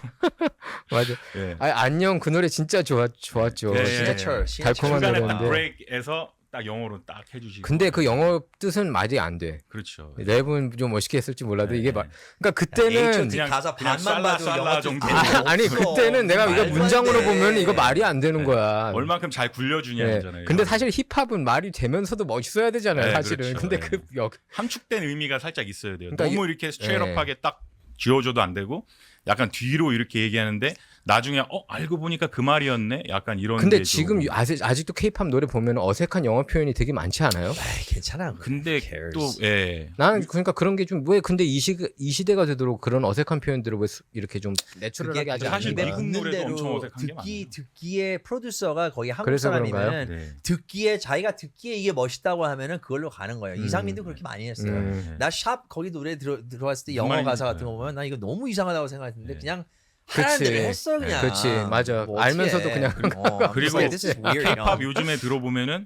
맞아. 네. 아 안녕 그 노래 진짜 좋았죠. 네. 진짜 신해철. 달콤한 중간에 딱 노래인데. 브레이크에서 딱 영어로 딱 해주시고. 근데 그 영어 뜻은 말이 안 돼. 그렇죠. 랩은 좀 멋있게 했을지 몰라도 네. 이게 그러니까 그때는 H.O.T. 그냥- 가사 그냥 반만 봐도 쌀라 영어 정도. 아니 그때는 내가 이거 문장으로 보면 이거 말이 안 되는 네. 거야. 얼만큼 잘 네. 굴려주냐잖아요. 근데 사실 힙합은 말이 되면서도 멋있어야 되잖아요, 네, 사실은. 그렇죠. 근데 네. 그 함축된 의미가 살짝 있어야 돼요. 그러니까 너무 이렇게 스트레이트하게 딱 쥐어줘도 안 되고 약간 뒤로 이렇게 얘기하는데 나중에 알고 보니까 그 말이었네. 약간 이런. 근데 게 지금 좀- 아직도 케이팝 노래 보면 어색한 영어 표현이 되게 많지 않아요? 아이, 괜찮아. 근데 cares. 또 예. 나는 그러니까 그런 게 좀 왜 근데 이 시대가 되도록 그런 어색한 표현들을 왜 이렇게 좀 내추럴하게 그게 하지 사실 않는가? 미국 노래도 엄청 어색한 게 듣기에 프로듀서가 거의 한국 그래서 사람이면 네. 자기가 듣기에 이게 멋있다고 하면은 그걸로 가는 거예요. 이상민도 그렇게 많이 했어요. 음. 나 샵 거기 노래 들어왔을 때 무슨 영어 말인지 가사 같은 거 알아요. 보면 나 이거 너무 이상하다고 생각했는데 네. 그냥 그치. 하라는 대로 했어 그냥. 그치, 맞아. 뭐 알면서도 어떻게 그냥 해. 그리고 this is weird, you know. K-팝 요즘에 들어보면은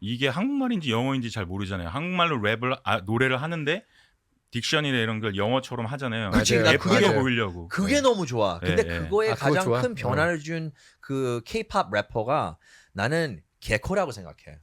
이게 한국말인지 영어인지 잘 모르잖아요. 한국말로 노래를 하는데 딕션이나 이런 걸 영어처럼 하잖아요. 그치, 맞아요. 나 예쁘게 그게 보이려고. 그게 네. 너무 좋아. 근데 네, 네. 그거에 아, 그거 가장 좋아? 큰 변화를 준 그 K-팝 래퍼가 나는 개코라고 생각해.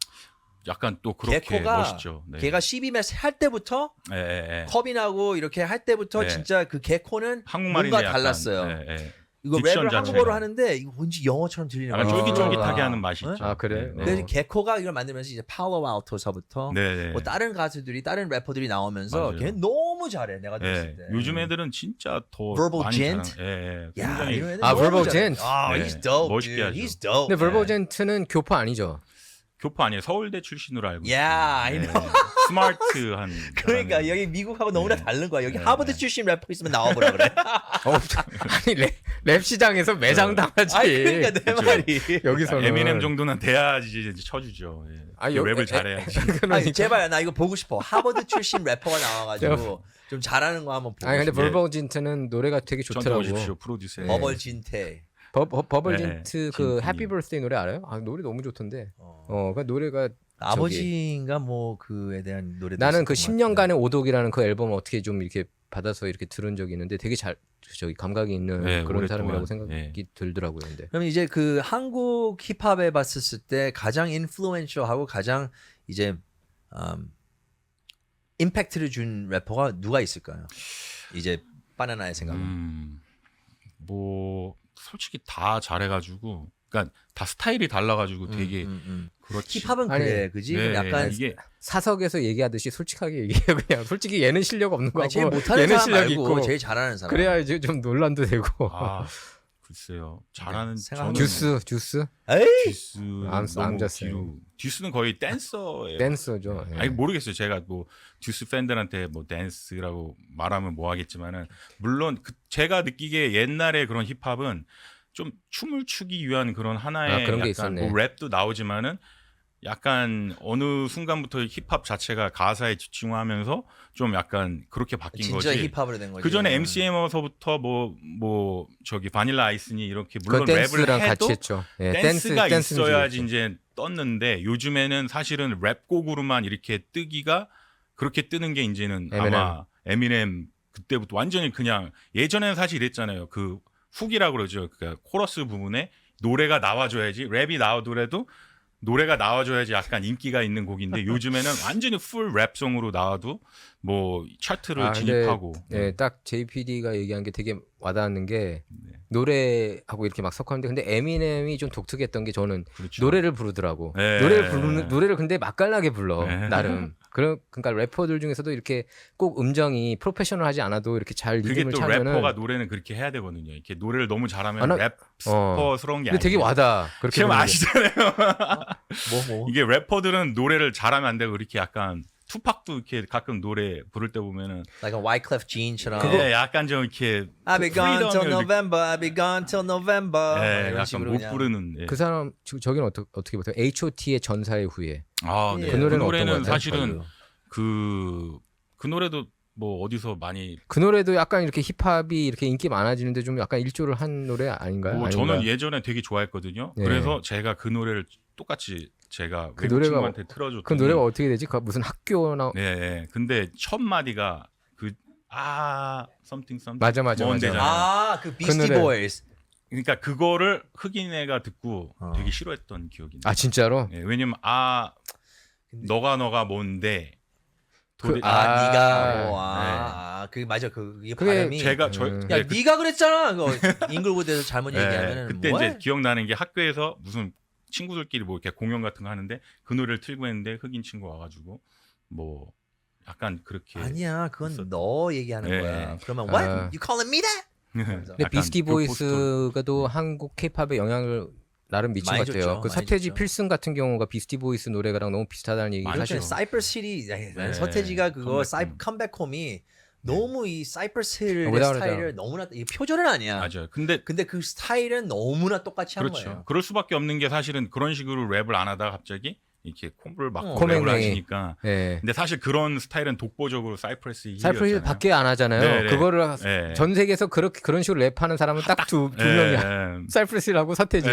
약간 또 그렇게 개코가 멋있죠. 네. 걔가 12매 할 때부터 예, 예, 예. 컵인하고 이렇게 할 때부터 네. 진짜 그 개코는 한국말인데 뭔가 약간, 달랐어요. 예, 예. 이거 딕션 랩을 자체가. 한국어로 하는데 이거 뭔지 영어처럼 들리는 약간 거야. 쫄깃쫄깃하게 하는 맛이 네? 있죠. 아, 그래? 네, 그래서 네. 개코가 이걸 만들면서 이제 팔로우아우터서부터 네, 네. 뭐 다른 가수들이 다른 래퍼들이 나오면서 맞아요. 걔 너무 잘해 내가 예. 들었을 때. 요즘 애들은 진짜 더 Verbal 많이 Gent? 잘하는- 예, 예. 야, 굉장히 이런 애들 아, 너무 Verbal 잘해. Gent. 아, 네. he's dope. 멋있게 dude. 하죠. He's dope. 근데 벌버젠트는 교포 아니죠? 교포 아니에요. 서울대 출신으로 알고 Yeah, I 있어요. know. 스마트한. 그러니까 사람이에요. 여기 미국하고 너무나 네. 다른 거야. 여기 네, 하버드 네. 출신 래퍼 있으면 나와보라 그래. 아니 랩 시장에서 매장당하지. 그러니까 내 그쵸. 말이. 여기서는 에미넴 정도는 돼야지 이제 쳐주죠. 예. 아, 랩을 잘해야지. 아니, 제발 나 이거 보고 싶어. 하버드 출신 래퍼가 나와가지고 좀 잘하는 거 한번 보고 아니 근데 싶어. 버벌진트는 노래가 되게 좋더라고. 오십시오 프로듀서. 네. 버벌진테. 버벌진트 그 진트님. 해피 버스데이 노래 알아요? 아 노래 너무 좋던데. 그 노래가 아버지인가 뭐 그에 대한 노래. 나는 그 10년간의 오독이라는 그 앨범을 어떻게 좀 이렇게 받아서 이렇게 들은 적이 있는데 되게 잘 저기 감각이 있는 네, 그런 오랫동안, 사람이라고 생각이 들더라고요. 근데 그럼 이제 그 한국 힙합에 봤었을 때 가장 인플루언셜하고 가장 이제 임팩트를 준 래퍼가 누가 있을까요? 이제 바나나의 생각은. 뭐 솔직히 다 잘해가지고, 그러니까 다 스타일이 달라가지고 되게 그렇지. 힙합은 아니, 그래, 그지? 네, 약간 이게 사석에서 얘기하듯이 솔직하게 얘기해요. 그냥 솔직히 얘는 실력 없는 거 아니, 제일 같고 못하는 얘는 사람 실력이 말고 있고 제일 잘하는 사람. 그래야 이제 좀 논란도 되고. 아 글쎄요 잘하는 생각하면 저는 듀스 에이, 듀스는 I'm 너무 just 뒤로 듀스는 거의 댄서예요. 댄서죠. 예. 아니 모르겠어요. 제가 뭐 듀스 팬들한테 뭐 댄스라고 말하면 뭐 하겠지만은 물론 제가 느끼기에 옛날에 그런 힙합은 좀 춤을 추기 위한 그런 하나의 그런 게 약간 있었네. 뭐 랩도 나오지만은 약간 어느 순간부터 힙합 자체가 가사에 집중하면서 좀 약간 그렇게 바뀐 진짜 거지. 힙합으로 된 거지. 그 전에 MCM서부터 뭐 저기 바닐라 아이스니 이렇게 그 물론 랩을 댄스랑 해도 같이 했죠. 예, 댄스가 댄스는 있어야지 중요했죠. 이제 떴는데 요즘에는 사실은 랩곡으로만 이렇게 뜨기가 그렇게 뜨는 게 이제는 아마 에미넴 그때부터 완전히 그냥 예전에는 사실 이랬잖아요. 그 훅이라고 그러죠. 그러니까 코러스 부분에 노래가 나와줘야지 랩이 나오더라도 노래가 나와줘야지 약간 인기가 있는 곡인데 요즘에는 완전히 풀 랩송으로 나와도 뭐 차트를 진입하고 네, 딱 JPD가 얘기한 게 되게 와닿는 게 네. 노래하고 이렇게 막 섞었는데 근데 에미넴이 좀 독특했던 게 저는 그렇죠. 노래를 부르더라고. 네. 노래를 근데 맛깔나게 불러. 네. 나름. 그러니까 래퍼들 중에서도 이렇게 꼭 음정이 프로페셔널하지 않아도 이렇게 잘 그게 리듬을 또 차면은 래퍼가 노래는 그렇게 해야 되거든요. 이렇게 노래를 너무 잘하면 아, 나- 래퍼스러운 게 근데 되게 아니에요. 와닿아. 그렇게 지금 부르는 게. 아시잖아요. 뭐. 이게 래퍼들은 노래를 잘하면 안 되고 이렇게 약간 투팍도 이렇게 가끔 노래 부를 때 보면은 Like a Wyclef Jean처럼. 그거 약간 좀 이렇게 I'll be gone till 프리덤을 November. I'll be gone till November. 네, 이런 약간 식으로 못 그냥. 부르는. 예. 그 사람 저기는 어떻게 보세요? H.O.T의 전사의 후예. 아, 네. 그 그 노래는 노래는, 어떤 것 같아요? 사실은 그 노래도 뭐 어디서 많이 그 노래도 약간 이렇게 힙합이 이렇게 인기 많아지는데 좀 약간 일조를 한 노래 아닌가요? 뭐 아닌가? 저는 예전에 되게 좋아했거든요. 네. 그래서 제가 그 노래를 똑같이 제가 그 외국 노래가 친구한테 틀어줬더니 그 노래가 어떻게 되지? 그 무슨 학교나 네, 네. 근데 첫 마디가 something 맞아. 뭔데잖아요. 그 Beastie 노래. Boys. 그러니까 그거를 흑인 애가 듣고 되게 싫어했던 기억이 나요. 아 진짜로? 예, 왜냐면 너가 뭔데 도대- 네가 그 맞아 그게 그게 발음이 제가 야 네가 그랬잖아 그거 잉글우드에서 잘못 얘기하면은 그때 뭐야? 이제 기억나는 게 학교에서 무슨 친구들끼리 뭐 이렇게 공연 같은 거 하는데 그 노래를 틀고 했는데 흑인 친구 와가지고 뭐 약간 그렇게 아니야 그건 있었던- 너 얘기하는 네. 거야. 그러면 what? 아. You calling me that? 근데 약간 비스티 그 포스터- 보이스가도 한국 케이팝에 영향을 나름 미친 많이 것 같아요. 줬죠, 그 많이 서태지 줬죠. 필승 같은 경우가 비스티 보이스 노래랑 너무 비슷하다는 얘기 많이 사실. 줬죠. 사이퍼스 힐이 네. 서태지가 그거 컴백홈. 컴백홈이 너무 이 사이퍼스 힐의 뭐라 스타일을 그러죠? 너무나 이 표절은 아니야. 맞아요. 근데 근데 그 스타일은 너무나 똑같이 한 그렇죠. 거예요. 그럴 수밖에 없는 게 사실은 그런 식으로 랩을 안 하다가 갑자기 이렇게 콤보를 막고 코맹맹이. 랩을 하시니까. 네. 근데 사실 그런 스타일은 독보적으로 사이프러스 힐이었잖아요. 사이프힐 밖에 안 하잖아요. 네네. 그거를 네. 전 세계에서 그런 식으로 랩하는 사람은 딱 두 명이야. 사이프힐하고 서태지.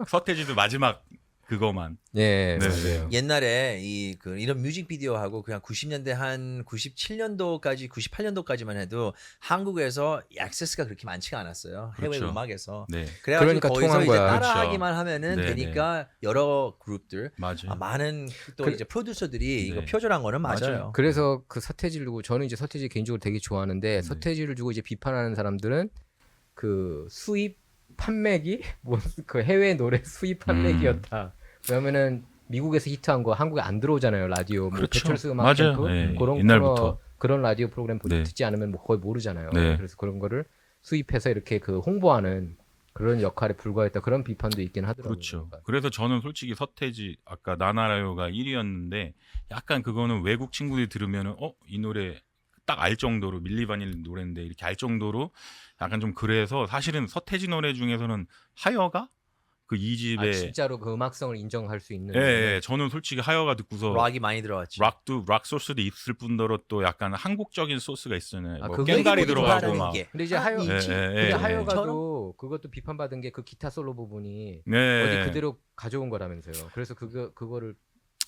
서태지도 마지막 그거만. 예, 네. 맞아요. 옛날에 이런 뮤직비디오하고 그냥 90년대 한 97년도까지 98년도까지만 해도 한국에서 액세스가 그렇게 많지가 않았어요. 해외 그렇죠. 음악에서. 네, 그래가지고 그러니까 거기서 통한 이제 거야. 따라하기만 하면은 네, 되니까 여러 그룹들 맞아요. 많은 또 그- 이제 프로듀서들이 이거 네. 표절한 거는 맞아요. 맞아요. 그래서 그 서태지를 두고 저는 이제 서태지 개인적으로 되게 좋아하는데 서태지를 두고 이제 비판하는 사람들은 그 수입 판매기 그 해외 노래 수입 판매기였다. 왜냐면은 미국에서 히트한 거 한국에 안 들어오잖아요. 라디오 뭐 그렇죠. 배철수 음악 맞아요. 캠프 네, 그런 옛날부터. 그런 라디오 프로그램 네. 듣지 않으면 뭐 거의 모르잖아요. 네. 그래서 그런 거를 수입해서 이렇게 그 홍보하는 그런 역할에 불과했다. 그런 비판도 있긴 하더라고요. 그렇죠. 그러니까. 그래서 저는 솔직히 서태지 아까 나나라요가 1위였는데 약간 그거는 외국 친구들이 들으면은 이 노래 딱 알 정도로 밀리 바닐리 노래인데 이렇게 알 정도로 약간 좀 그래서 사실은 서태지 노래 중에서는 하여가 그 2집에 진짜로 그 음악성을 인정할 수 있는. 예, 저는 솔직히 하여가 듣고서 락이 많이 들어갔지. 락 소스도 있을 뿐더러 또 약간 한국적인 소스가 있잖아요. 뭐 그게 깽가리 되게 들어가고 좋아하는 막. 게. 근데 이제 하여 있지. 근데 예. 하여가도 그것도 비판받은 게 그 기타 솔로 부분이 네. 어디 그대로 가져온 거라면서요. 그래서 그거를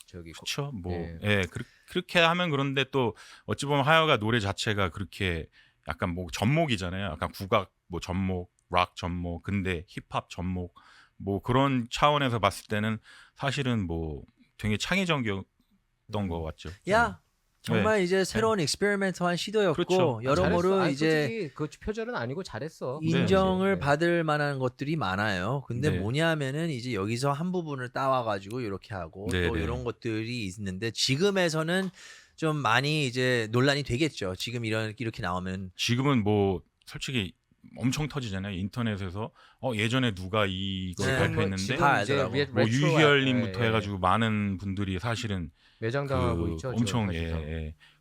저기 그렇죠. 뭐 예. 그렇게 하면 그런데 또 어찌 보면 하여가 노래 자체가 그렇게 약간 뭐 전목이잖아요. 약간 국악 뭐 전목, 락 전목, 근데 힙합 전목 뭐 그런 차원에서 봤을 때는 사실은 뭐 되게 창의적이었던 것 같죠. 야 정말 이제 새로운 익스페리멘트한 시도였고 그렇죠. 여러모로 잘했어. 아니, 이제 솔직히 그 표절은 아니고 잘했어. 인정을 네. 받을 만한 것들이 많아요. 근데 네. 뭐냐면은 이제 여기서 한 부분을 따와가지고 이렇게 하고 네, 또 네. 이런 것들이 있는데 지금에서는 좀 많이 이제 논란이 되겠죠. 지금 이렇게 나오면 지금은 뭐 솔직히 엄청 터지잖아요. 인터넷에서 예전에 누가 이걸 네. 발표했는데 다 알더라고. 뭐 유희열님부터 해가지고 많은 분들이 사실은 매장당하고 그 있죠. 엄청 사실상.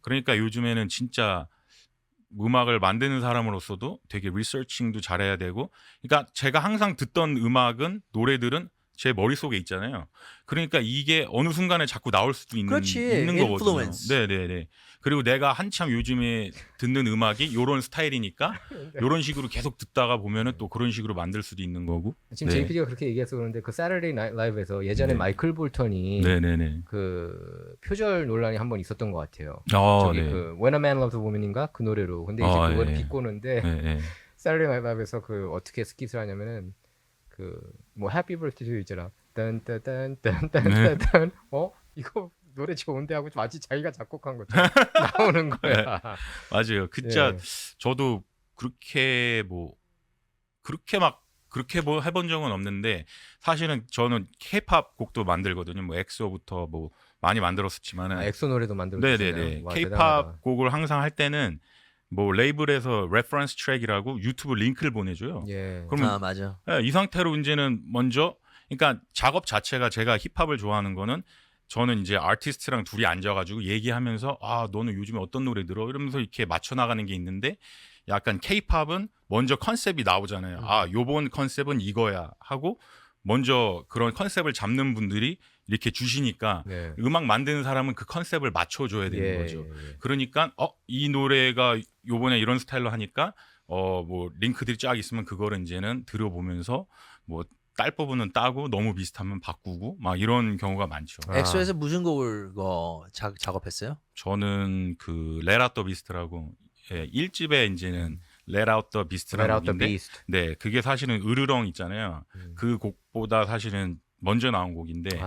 그러니까 요즘에는 진짜 음악을 만드는 사람으로서도 되게 리서칭도 잘해야 되고 그러니까 제가 항상 듣던 음악은 노래들은 제 머릿속에 있잖아요. 그러니까 이게 어느 순간에 자꾸 나올 수도 있는 그렇지. 거거든요. influence. 네네네. 그리고 내가 한참 요즘에 듣는 음악이 요런 스타일이니까 요런 식으로 계속 듣다가 보면은 또 그런 식으로 만들 수도 있는 거고. 지금 네. JPD가 그렇게 얘기해서 그런데 그 사turday 나이트 라이브에서 예전에 네. 마이클 볼턴이 네네네. 그 표절 논란이 한 번 있었던 것 같아요. 아, 저기 네. 그 When a Man Loves a Woman인가 그 노래로. 근데 이제 그거를 예. 비꼬는데 네, 네. 사turday 나이트 라이브에서 그 어떻게 스킷을 하냐면은 그 뭐 해피 버스데이 투 있잖아. 딴딴딴딴딴딴 이거 노래 좋은데 하고 마치 자기가 작곡한 것처럼 나오는 거야. 맞아요. 진짜 예. 저도 그렇게 뭐 해본 적은 없는데 사실은 저는 K-팝 곡도 만들거든요. 뭐 엑소부터 뭐 많이 만들었었지만은 엑소 노래도 만들고 네네네. K-팝 곡을 항상 할 때는 뭐 레이블에서 레퍼런스 트랙이라고 유튜브 링크를 보내줘요. 예. 그러면 맞아. 이 상태로 이제는 먼저 그러니까 작업 자체가 제가 힙합을 좋아하는 거는 저는 이제 아티스트랑 둘이 앉아가지고 얘기하면서 너는 요즘에 어떤 노래 들어 이러면서 이렇게 맞춰 나가는 게 있는데 약간 K-팝은 먼저 컨셉이 나오잖아요. 요번 컨셉은 이거야 하고 먼저 그런 컨셉을 잡는 분들이 이렇게 주시니까 네. 음악 만드는 사람은 그 컨셉을 맞춰줘야 되는 거죠. 예. 그러니까 이 노래가 요번에 이런 스타일로 하니까 뭐 링크들이 쫙 있으면 그거를 이제는 들어보면서 뭐 딸 부분은 따고 너무 비슷하면 바꾸고 막 이런 경우가 많죠. 엑소에서 무슨 곡을 작업했어요? 저는 그 Let Out the Beast라고 1집에 이제는 Let Out the Beast라는 Let Out the 곡인데 Beast. 네, 그게 사실은 으르렁 있잖아요. 그 곡보다 사실은 먼저 나온 곡인데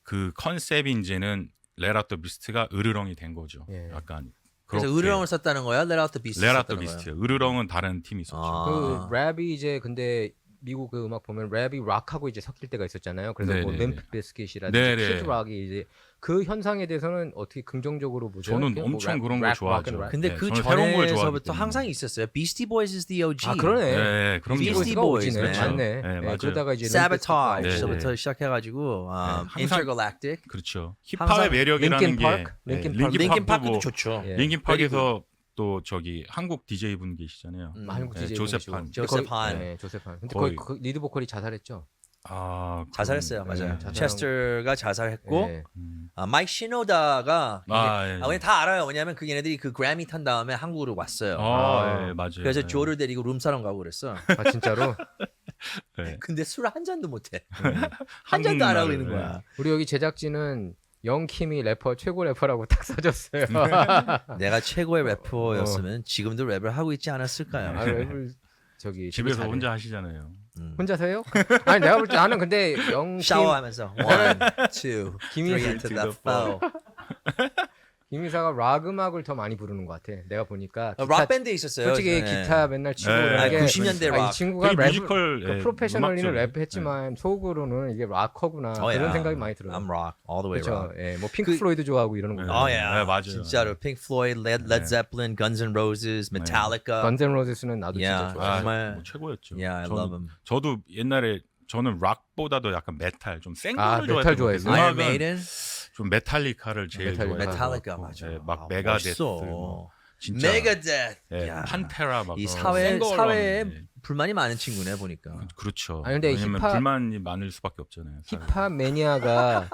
그 컨셉이 이제는 Let Out the Beast가 으르렁이 된 거죠. 예. 약간 그래서 그렇게. 으르렁을 썼다는 거야? Let Out the Beast Let Out the 썼다는 Beast. 거야? 으르렁은 다른 팀이 있었죠. 그 랩이 이제 근데 미국 그 음악 보면 랩이 락하고 이제 섞일 때가 있었잖아요. 그래서 뭐 네네네. 림프 비스킷이라든지 네네. 키드락이 이제 그 현상에 대해서는 어떻게 긍정적으로 보죠? 저는 그냥 뭐 엄청 랩, 그런 걸 랩, 좋아하죠. 락 앤 랩? 근데 네, 그 저는 새로운 걸 좋아하기 전에서부터 때문에. 항상 있었어요. Beastie Boys is the OG. 아 그러네. 네, 그런 Beastie 거. 비스티가 Boys, 오지네. 그렇죠. 맞네. 네, 맞아요. 그러다가 이제 Sabotage부터 네. 시작해가지고 항상- Intergalactic. 그렇죠. 항상 힙합의 매력이라는 링킨 게 파크? 링킨 파크. 링킨 파크도 파크도 뭐 좋죠. 예. 링킨 파크에서 또 저기 한국 DJ 분 계시잖아요. 한국 네, DJ 조셉 분이시고. 한. 근데 조셉 거기- 한. 네, 조셉 한. 근데 거의- 거기 그 리드 보컬이 자살했죠. 자살했어요. 그럼, 맞아요. 자살한 체스터가 자살했고 예. 마이크 시노다가 예. 그냥 다 알아요. 왜냐하면 그 얘네들이 그 그래미 탄 다음에 한국으로 왔어요. 예, 맞아요. 그래서 예. 조를 데리고 룸사롱 가고 그랬어. 아 진짜로? 네. 근데 술 한 잔도 못해. 한 한국 잔도 안 하고 문화를, 있는 거야. 우리 여기 제작진은 영킴이 래퍼 최고 래퍼라고 딱 써줬어요. 내가 최고의 래퍼였으면 지금도 랩을 하고 있지 않았을까요? 아, 랩을 저기 집에서 잘해. 혼자 하시잖아요. 혼자서요? 아니 내가 볼 때 나는 근데 영킴 샤워하면서 1, 2, 김희 3 into the flow. 김희사가 락 음악을 더 많이 부르는 것 같아. 내가 보니까 락 밴드 있었어요. 솔직히 네. 기타 맨날 치고 네. 그러는 게 90년대 아, 락. 이 친구가 되게 랩을 뮤지컬, 그 예, 프로페셔널리는 음악적인. 랩했지만 속으로는 이게 락커구나 Oh, 그런 yeah. 생각이 많이 들어요. I'm rock, all the way 그렇죠. rock. 예, 뭐 핑크 그- 플로이드 좋아하고 이러는 거. 네. Oh yeah, 맞아요. 진짜로 Pink Floyd, Led Zeppelin, Guns N' Roses, Metallica. 건센 로제스는 나도 Yeah. 진짜 좋아. 정말- 뭐 최고였죠. Yeah, I love them. 저도 옛날에 저는 락보다도 약간 메탈 좀 센 아, 거를 메탈 좋아했던 좋아했어요? Iron 음악은 Maiden, 좀 메탈리카를 제일 메탈리카. 좋아했고 Metallica 맞아. 막 메가데스 멋있어. 뭐 진짜 메가데스. 예, 야. 판테라 막 이 센 걸로 사회에 하는데. 불만이 많은 친구네 보니까. 그렇죠. 아니, 근데 왜냐면 힙합- 불만이 많을 수밖에 없잖아요. 사람이. 힙합 매니아가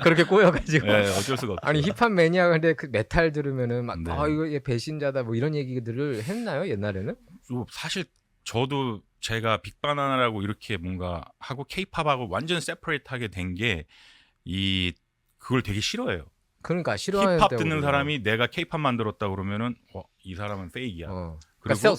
그렇게 꼬여가지고 예, 어쩔 수가 없죠. 아니 힙합 매니아가 근데 그 메탈 들으면은 막 네. 이거 얘 배신자다 뭐 이런 얘기들을 했나요 옛날에는? 사실 저도 제가 빅바나나라고 이렇게 뭔가 하고 케이팝하고 완전 세퍼레이트하게 된 게 이 그걸 되게 싫어해요. 그러니까 싫어하는 힙합 듣는 사람이 내가 케이팝 만들었다 그러면은 이 사람은 페이크야. 그러니까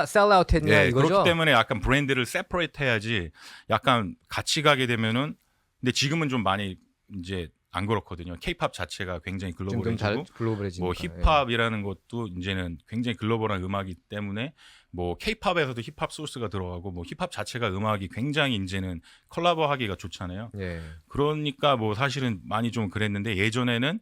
셀아웃 했냐 네, 이거죠? 그렇기 때문에 약간 브랜드를 세퍼레이트 해야지 약간 같이 가게 되면은 근데 지금은 좀 많이 이제 안 그렇거든요. 케이팝 자체가 굉장히 글로벌해지고 글로벌해지니까. 뭐 힙합이라는 것도 이제는 굉장히 글로벌한 음악이기 때문에 뭐 케이팝에서도 힙합 소스가 들어가고 뭐 힙합 자체가 음악이 굉장히 이제는 컬라보하기가 좋잖아요. 예. 그러니까 뭐 사실은 많이 좀 그랬는데 예전에는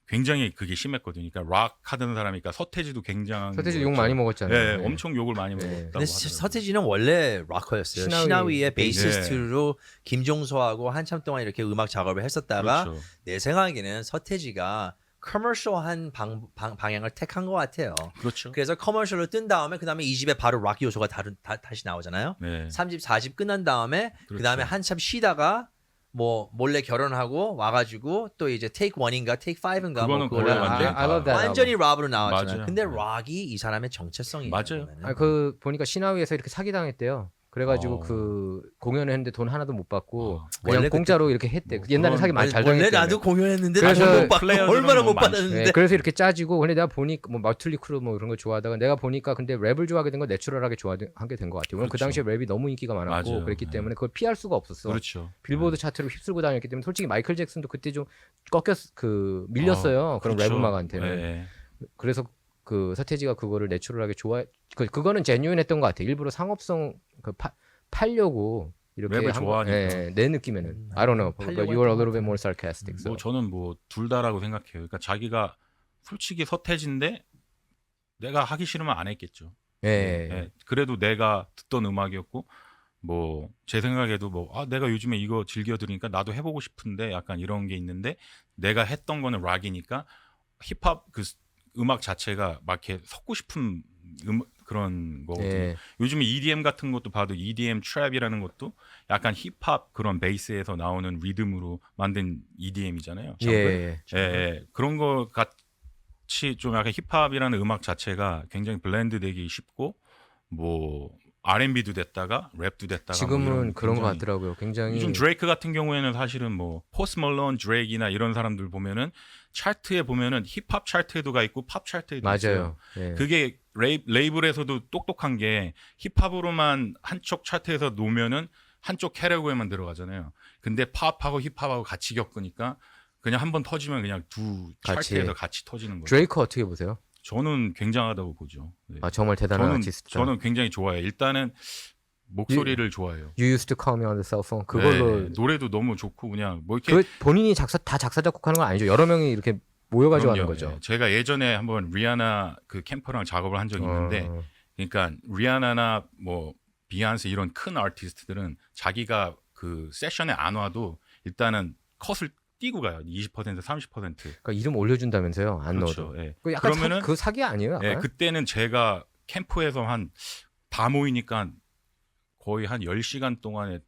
굉장히 그게 심했거든요. 그러니까 락 하던 사람이니까 서태지도 굉장한 서태지 욕 거였죠. 많이 먹었잖아요. 예, 네. 엄청 욕을 많이 네. 먹었다고 근데 하더라고요. 서태지는 원래 락커였어요. 신하위 신하위의 베이스. 베이시스트로 김종서하고 한참 동안 이렇게 음악 작업을 했었다가 그렇죠. 내 생각에는 서태지가 커머셜한 방향을 택한 것 같아요. 그렇죠. 그래서 커머셜로 뜬 다음에 그 다음에 2집에 바로 락 요소가 다시 나오잖아요. 네. 3집, 4집 끝난 다음에 그 그렇죠. 다음에 한참 쉬다가 뭐 몰래 결혼하고 와가지고 또 이제 Take 1인가 Take 5인가 그거는 뭐 거의 그거를 완전히 I love that 완전히 락으로 나왔잖아요. 맞아요. 근데 네. 락이 이 사람의 정체성이에요. 맞아요. 보면은. 그 보니까 신하위에서 이렇게 사기 당했대요. 그래가지고 어. 그 공연을 했는데 돈 하나도 못 받고 어. 그냥 원래 공짜로 이렇게 했대. 뭐 옛날에 그런- 사기 많이 잘 원래 당했대. 나도 공연했는데 그래서 돈못 받고 플레이어들은 얼마나 못 뭐 많지. 받았는데. 네, 그래서 이렇게 짜지고 근데 내가 보니까 뭐 마틀리 크루 뭐 이런 거 좋아하다가 내가 보니까 근데 랩을 좋아하게 된 건 내추럴하게 좋아하게 된 것 같아요. 왜냐면 그 그렇죠. 당시에 랩이 너무 인기가 많았고 맞아요. 그랬기 네. 때문에 그걸 피할 수가 없었어. 그렇죠. 빌보드 차트를 휩쓸고 다녔기 때문에 솔직히 마이클 잭슨도 그때 좀 밀렸어요. 그런 그렇죠. 랩 음악한테는. 네. 그래서 그 서태지가 그거를 내추럴하게 그거는 제뉴인했던 것 같아. 일부러 상업성 팔려고 이렇게 랩을 한 좋아하니까. 내 느낌에는 I don't know. 그러니까 팔려고 you are a 했던 little 것 bit more sarcastic. 뭐 저는 뭐 둘 다라고 생각해요. 그러니까 자기가 솔직히 서태지인데 내가 하기 싫으면 안 했겠죠. 예. 예. 그래도 내가 듣던 음악이었고 뭐 제 생각에도 뭐 내가 요즘에 이거 즐겨 들으니까 나도 해보고 싶은데 약간 이런 게 있는데 내가 했던 거는 락이니까 힙합 그 음악 자체가 막 이렇게 섞고 싶은 그런 거거든요. 예. 요즘에 EDM 같은 것도 봐도 EDM 트랩이라는 것도 약간 힙합 그런 베이스에서 나오는 리듬으로 만든 EDM이잖아요. 예. 예, 그런 거 같이 좀 약간 힙합이라는 음악 자체가 굉장히 블렌드 되기 쉽고 뭐 R&B도 됐다가 랩도 됐다가 지금은 뭐 이런 그런 것 굉장히 같더라고요. 굉장히 요즘 드레이크 같은 경우에는 사실은 뭐 포스트 멀론, 드레이크나 이런 사람들 보면은 차트에 보면은 힙합 차트에도 가 있고 팝 차트에도 있어요. 맞아요. 예. 그게 레이블에서도 똑똑한 게 힙합으로만 한쪽 차트에서 놓으면은 한쪽 캐러고에만 들어가잖아요. 근데 팝하고 힙합하고 같이 겪으니까 그냥 한번 터지면 그냥 두 같이. 차트에서 같이 터지는 거죠. 드레이크 어떻게 보세요? 저는 굉장하다고 보죠. 네. 정말 대단한 아티스트다. 저는 굉장히 좋아해요. 일단은 목소리를 좋아해요. You used to call me on the cell phone. 그걸로 네, 노래도 너무 좋고 그냥 뭐 이렇게 그 본인이 다 작사 작곡하는 건 아니죠. 여러 명이 이렇게 모여가지고 하는 그럼요. 거죠. 예. 제가 예전에 한번 리아나 그 캠퍼랑 작업을 한 적이 있는데 어. 그러니까 리아나나 뭐 비욘세 이런 큰 아티스트들은 자기가 그 세션에 안 와도 일단은 컷을 띄고 가요. 20% 30%. 그러니까 이름 올려준다면서요. 안 그렇죠. 넣어도. 예. 그 약간 그러면은 그 사기 아니에요? 약간? 예, 그때는 제가 캠프에서 다 모이니까 거의 한 10시간 동안에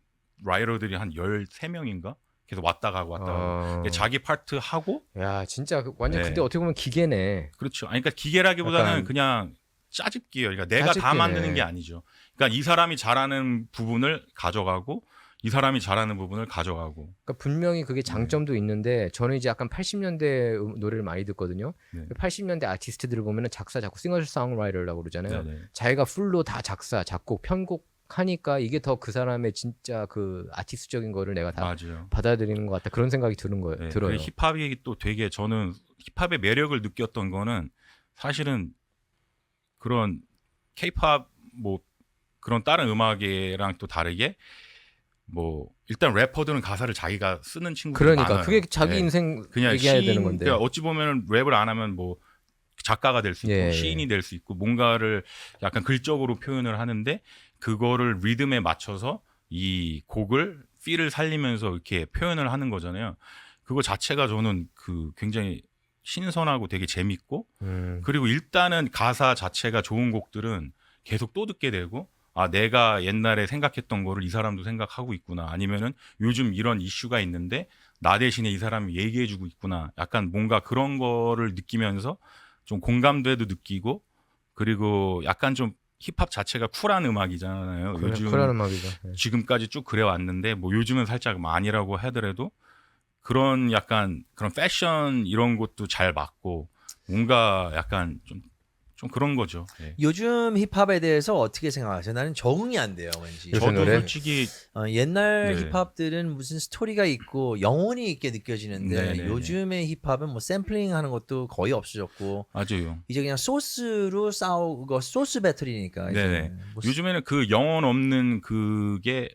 라이더들이 한 13명인가? 계속 왔다 가고 왔다 가고. 근데 자기 파트 하고 야 진짜 완전 네. 근데 어떻게 보면 기계네. 그렇죠. 아니, 그러니까 기계라기보다는 약간 그냥 짜집기예요. 그러니까 내가 다 짜집기네. 만드는 게 아니죠. 그러니까 이 사람이 잘하는 부분을 가져가고 이 사람이 잘하는 부분을 가져가고. 그러니까 분명히 그게 장점도 있는데 저는 이제 약간 80년대 노래를 많이 듣거든요. 네. 80년대 아티스트들을 보면은 작사 작곡 싱어송라이터라고 그러잖아요. 네네. 자기가 풀로 다 작사 작곡 편곡 하니까 이게 더 그 사람의 진짜 그 아티스트적인 거를 내가 다 맞아요. 받아들이는 것 같다. 그런 생각이 드는 거예요. 네. 들어요. 그 힙합이 또 되게 저는 힙합의 매력을 느꼈던 거는 사실은 그런 케이팝 뭐 그런 다른 음악이랑 또 다르게 뭐 일단 래퍼들은 가사를 자기가 쓰는 친구들이 그러니까 많아요. 그게 자기 네. 인생 그냥 얘기해야 시인, 되는 건데. 그러니까 어찌 보면은 랩을 안 하면 뭐 작가가 될 수 있고 예, 시인이 될 수 있고 뭔가를 약간 글적으로 표현을 하는데 그거를 리듬에 맞춰서 이 곡을 필을 살리면서 이렇게 표현을 하는 거잖아요. 그거 자체가 저는 그 굉장히 신선하고 되게 재밌고 그리고 일단은 가사 자체가 좋은 곡들은 계속 또 듣게 되고 아 내가 옛날에 생각했던 거를 이 사람도 생각하고 있구나 아니면은 요즘 이런 이슈가 있는데 나 대신에 이 사람이 얘기해주고 있구나 약간 뭔가 그런 거를 느끼면서 좀 공감대도 느끼고 그리고 약간 좀 힙합 자체가 쿨한 음악이잖아요. 요즘 쿨한 음악이죠. 네. 지금까지 쭉 그래왔는데 뭐 요즘은 살짝 아니라고 하더라도 그런 약간 그런 패션 이런 것도 잘 맞고 뭔가 약간 좀 그런 거죠. 네. 요즘 힙합에 대해서 어떻게 생각하세요? 나는 적응이 안 돼요, 왠지. 요새 저도 노래? 솔직히 옛날 네. 힙합들은 무슨 스토리가 있고 영혼이 있게 느껴지는데 네네네. 요즘의 힙합은 뭐 샘플링하는 것도 거의 없어졌고 맞아요. 이제 그냥 소스로 싸우고 소스 배틀이니까 이제 네네. 뭐 요즘에는 그 영혼 없는 그게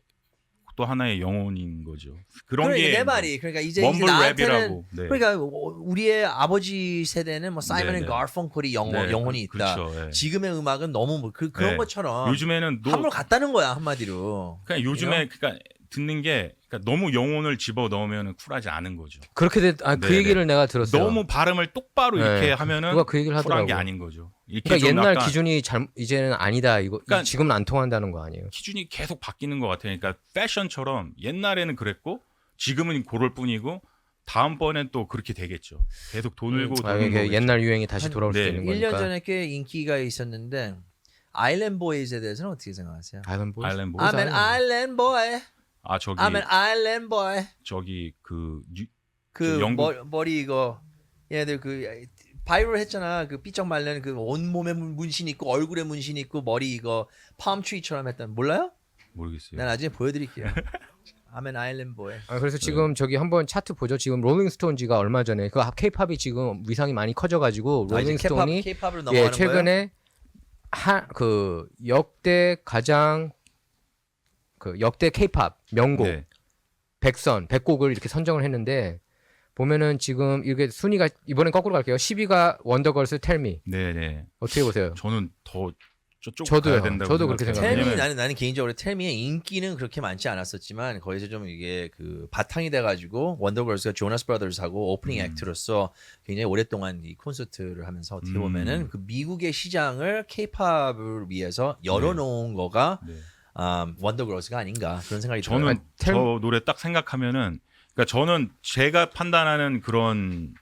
또 하나의 영혼인 거죠. 그런 그러니까 게 내 말이 그러니까 이제 멈블 나한테는 랩이라고. 네. 그러니까 우리의 아버지 세대는 뭐 사이먼 앤 네네. 가펑클이 네, 영혼이 있다. 그렇죠. 예. 지금의 음악은 너무 뭐 그런 네. 것처럼 요즘에는 함부로 갔다는 거야 한마디로. 그냥 요즘에 그러니까 듣는 게 그러니까 너무 영혼을 집어 넣으면 쿨하지 않은 거죠. 그렇게 그 네네. 얘기를 내가 들었어요. 너무 발음을 똑바로 네, 이렇게 그- 하면은 누가 그 얘기를 쿨한 게 하더라고. 아닌 거죠. 이렇게 그러니까 좀 옛날 약간 기준이 이제는 아니다. 그러니까- 지금은 안 통한다는 거 아니에요? 기준이 계속 바뀌는 것 같아요. 그러니까 패션처럼 옛날에는 그랬고 지금은 그럴 뿐이고 다음번엔 또 그렇게 되겠죠. 계속 돌고 도는 이게 거겠죠. 옛날 유행이 다시 한 돌아올 수도 네. 있는 1년 거니까. 전에 꽤 인기가 있었는데 아일랜드 보이즈에 대해서는 어떻게 생각하세요? 아일랜드 보이즈? 아일랜드 뭐지, I'm an island boy. 아 저기 I'm an island boy. 저기 그 영국- 머리 이거 얘네들 그 바이럴 했잖아. 그 삐쩍 말른 그 온몸에 문신 있고 얼굴에 문신 있고 머리 이거 팜트리처럼 했던 몰라요? 모르겠어요. 난 나중에 보여드릴게요. I'm an island boy. 그래서 지금 저기 한번 차트 보죠. 지금 롤링스톤즈가 얼마 전에 그 K-팝이 지금 위상이 많이 커져가지고 아, 이제 롤링스톤이 K-팝으로 넘어가는 거예요? 최근에 그 역대 가장 그 역대 K-팝 명곡 네. 100곡을 이렇게 선정을 했는데 보면은 지금 이게 순위가 이번엔 거꾸로 갈게요. 10위가 원더걸스 텔미. 네. 어떻게 보세요? 저는 더 저쪽 저도요. 가야 된다고 저도 그렇게 생각해요. 생각해요. 텔미 왜냐면 나는 개인적으로 텔미의 인기는 그렇게 많지 않았었지만 거기서 좀 이게 그 바탕이 돼가지고 원더걸스가 조나스 브라더스하고 오프닝 액트로서 굉장히 오랫동안 이 콘서트를 하면서 어떻게 보면은 그 미국의 시장을 K-팝을 위해서 열어놓은 거가 네. 원더걸스가 아닌가 그런 생각이 저는 들어요. 저 노래 딱 생각하면은 그러니까 저는 제가 판단하는 그런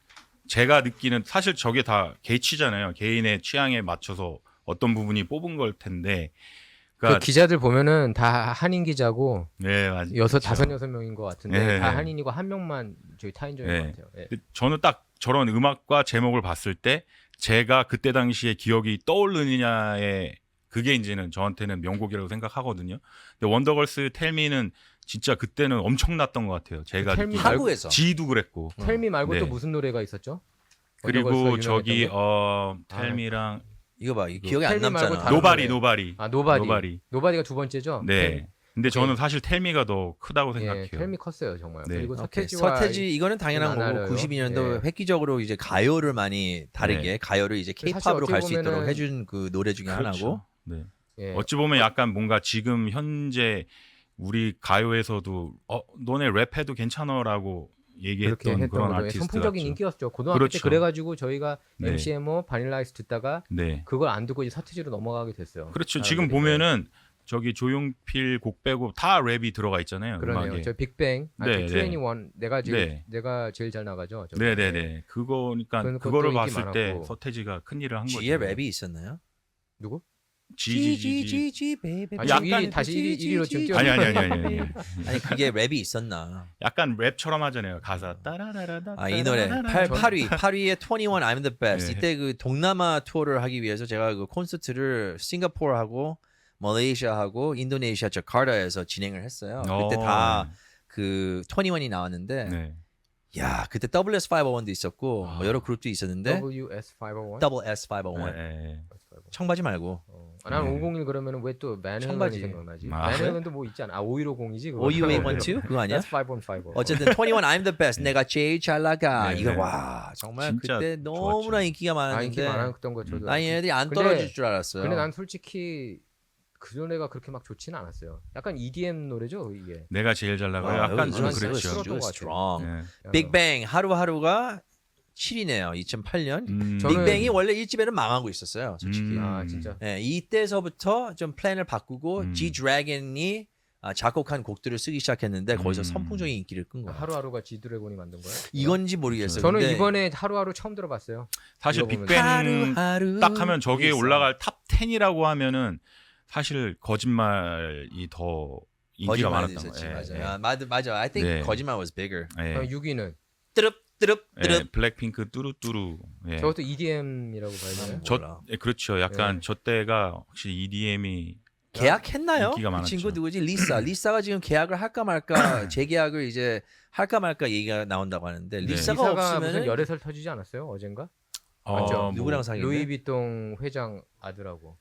제가 느끼는 사실 저게 다 개취잖아요. 개인의 취향에 맞춰서 어떤 부분이 뽑은 걸 텐데 그 그러니까 기자들 보면은 다 한인 기자고 네, 맞아요. 다섯 여섯 명인 것 같은데 네. 다 한인이고 한 명만 저희 타인적인 네. 것 같아요. 예. 근데 저는 딱 저런 음악과 제목을 봤을 때 제가 그때 당시에 기억이 떠오르느냐에 그게 이제는 저한테는 명곡이라고 생각하거든요. 근데 원더걸스 텔미는 진짜 그때는 엄청났던 것 같아요. 제가 텔미 느끼기에. 말고- 한국에서 지도 그랬고 텔미 말고 네. 또 무슨 노래가 있었죠? 그리고 원더걸스가 저기 유명했던 게? 텔미랑 이거 봐, 이거 기억이 안 텔미 말고 남잖아. 다른 노바리 노래. 노바리. 노바디가 두 번째죠? 네. 근데 저는 사실 텔미가 더 크다고 생각해요. 텔미 컸어요 정말. 네. 그리고 오케이. 서태지와 서태지 이거는 당연한 안 거고 알아요. 92년도 예. 획기적으로 이제 가요를 많이 다르게 네. 가요를 이제 사실 K-팝으로 갈 수 어찌 있도록 보면은- 해준 그 노래 중에 하나고 그렇죠. 네. 예. 어찌 보면 약간 뭔가 지금 현재 우리 가요에서도 너네 랩해도 괜찮아라고 그렇게 얘기했던 했던 그런 거죠. 아티스트 선풍적인 같죠. 인기였죠. 고등학교 때 그렇죠. 그래가지고 저희가 네. MCMO 바닐라이스 듣다가 네. 그걸 안 듣고 이제 서태지로 넘어가게 됐어요. 그렇죠. 사람들이. 지금 보면은 저기 조용필 곡 빼고 다 랩이 들어가 있잖아요. 그러네요. 음악에. 저 빅뱅, 네, 네. 21 내가 제일 잘 나가죠. 저기. 네네네. 그거니까 그건 그거를 것도 인기 봤을 때 많았고. 서태지가 큰 일을 한 거죠. G의 랩이 있었나요? 누구? G baby. 아니, 약간- 1위 다시 1위로 지금 뛰어. 아니. 아니 그게 랩이 있었나? 약간 랩처럼 하잖아요. 가사 따라라라다. 아 이 노래 8위 8위의 21 I'm the best. 네. 이때 그 동남아 투어를 하기 위해서 제가 그 콘서트를 싱가포르하고 말레이시아하고 인도네시아 자카르타에서 진행을 했어요. 그때 다 그 21이 나왔는데 네. 야 그때 WS501도 있었고 뭐 여러 그룹도 있었는데 WS501. WS501 네. 청바지 말고 난 네. 501 그러면 왜 또 청바지. 맨해튼이 생각나지? 아, 맨해튼도 뭐 있지 않아? 5150이지 그거. OU812 그거 아니야? That's 5150. 어쨌든 21 I'm the best 내가 제일 잘 나가 네, 이거 네. 와 정말 진짜 그때 너무나 좋았죠. 인기가 인기 많았는데 많았던 거 저도. 난 얘네들이 안 근데- 떨어질 줄 알았어요. 근데 난 솔직히 그 노래가 그렇게 막 좋지는 않았어요. 약간 EDM 노래죠 이게. 내가 제일 잘 나가요. 아, 약간 it 좀 was- it was 그랬죠. 그랬죠. strong. 네. 빅뱅 하루하루가 2007이네요. 2008년. 저는- 빅뱅이 원래 1집에는 망하고 있었어요. 솔직히. 아 진짜. 네, 이때서부터 좀 플랜을 바꾸고 G-Dragon이 작곡한 곡들을 쓰기 시작했는데 거기서 선풍적인 인기를 끈 거예요. 하루하루가 지드래곤이 만든 거야? 이건지 모르겠어요. 저는 근데 이번에 하루하루 처음 들어봤어요. 사실 들어보면서. 빅뱅 하루하루 딱 하면 저기에 있어. 올라갈 탑 10이라고 하면은 사실 거짓말이 더 인기가 거짓말이 많았던 있었지. 거예요. 맞아. 맞아. I think 네. 거짓말 was bigger. 6위는 뜨릅. 블랙핑크 뚜루뚜루. 예. 저것도 EDM이라고 봐야 되나요? 몰라. 그렇죠. 약간 네. 저 때가 확실히 EDM이 계약했나요? 인기가 그 많았죠. 친구 누구지? 리사가 지금 계약을 할까 말까 재계약을 이제 할까 말까 얘기가 나온다고 하는데 네. 리사가 리사가 무슨 없으면은 열애설 터지지 않았어요? 어젠가? 맞죠? 누구랑 사귀었네? 루이비통 회장 아들하고.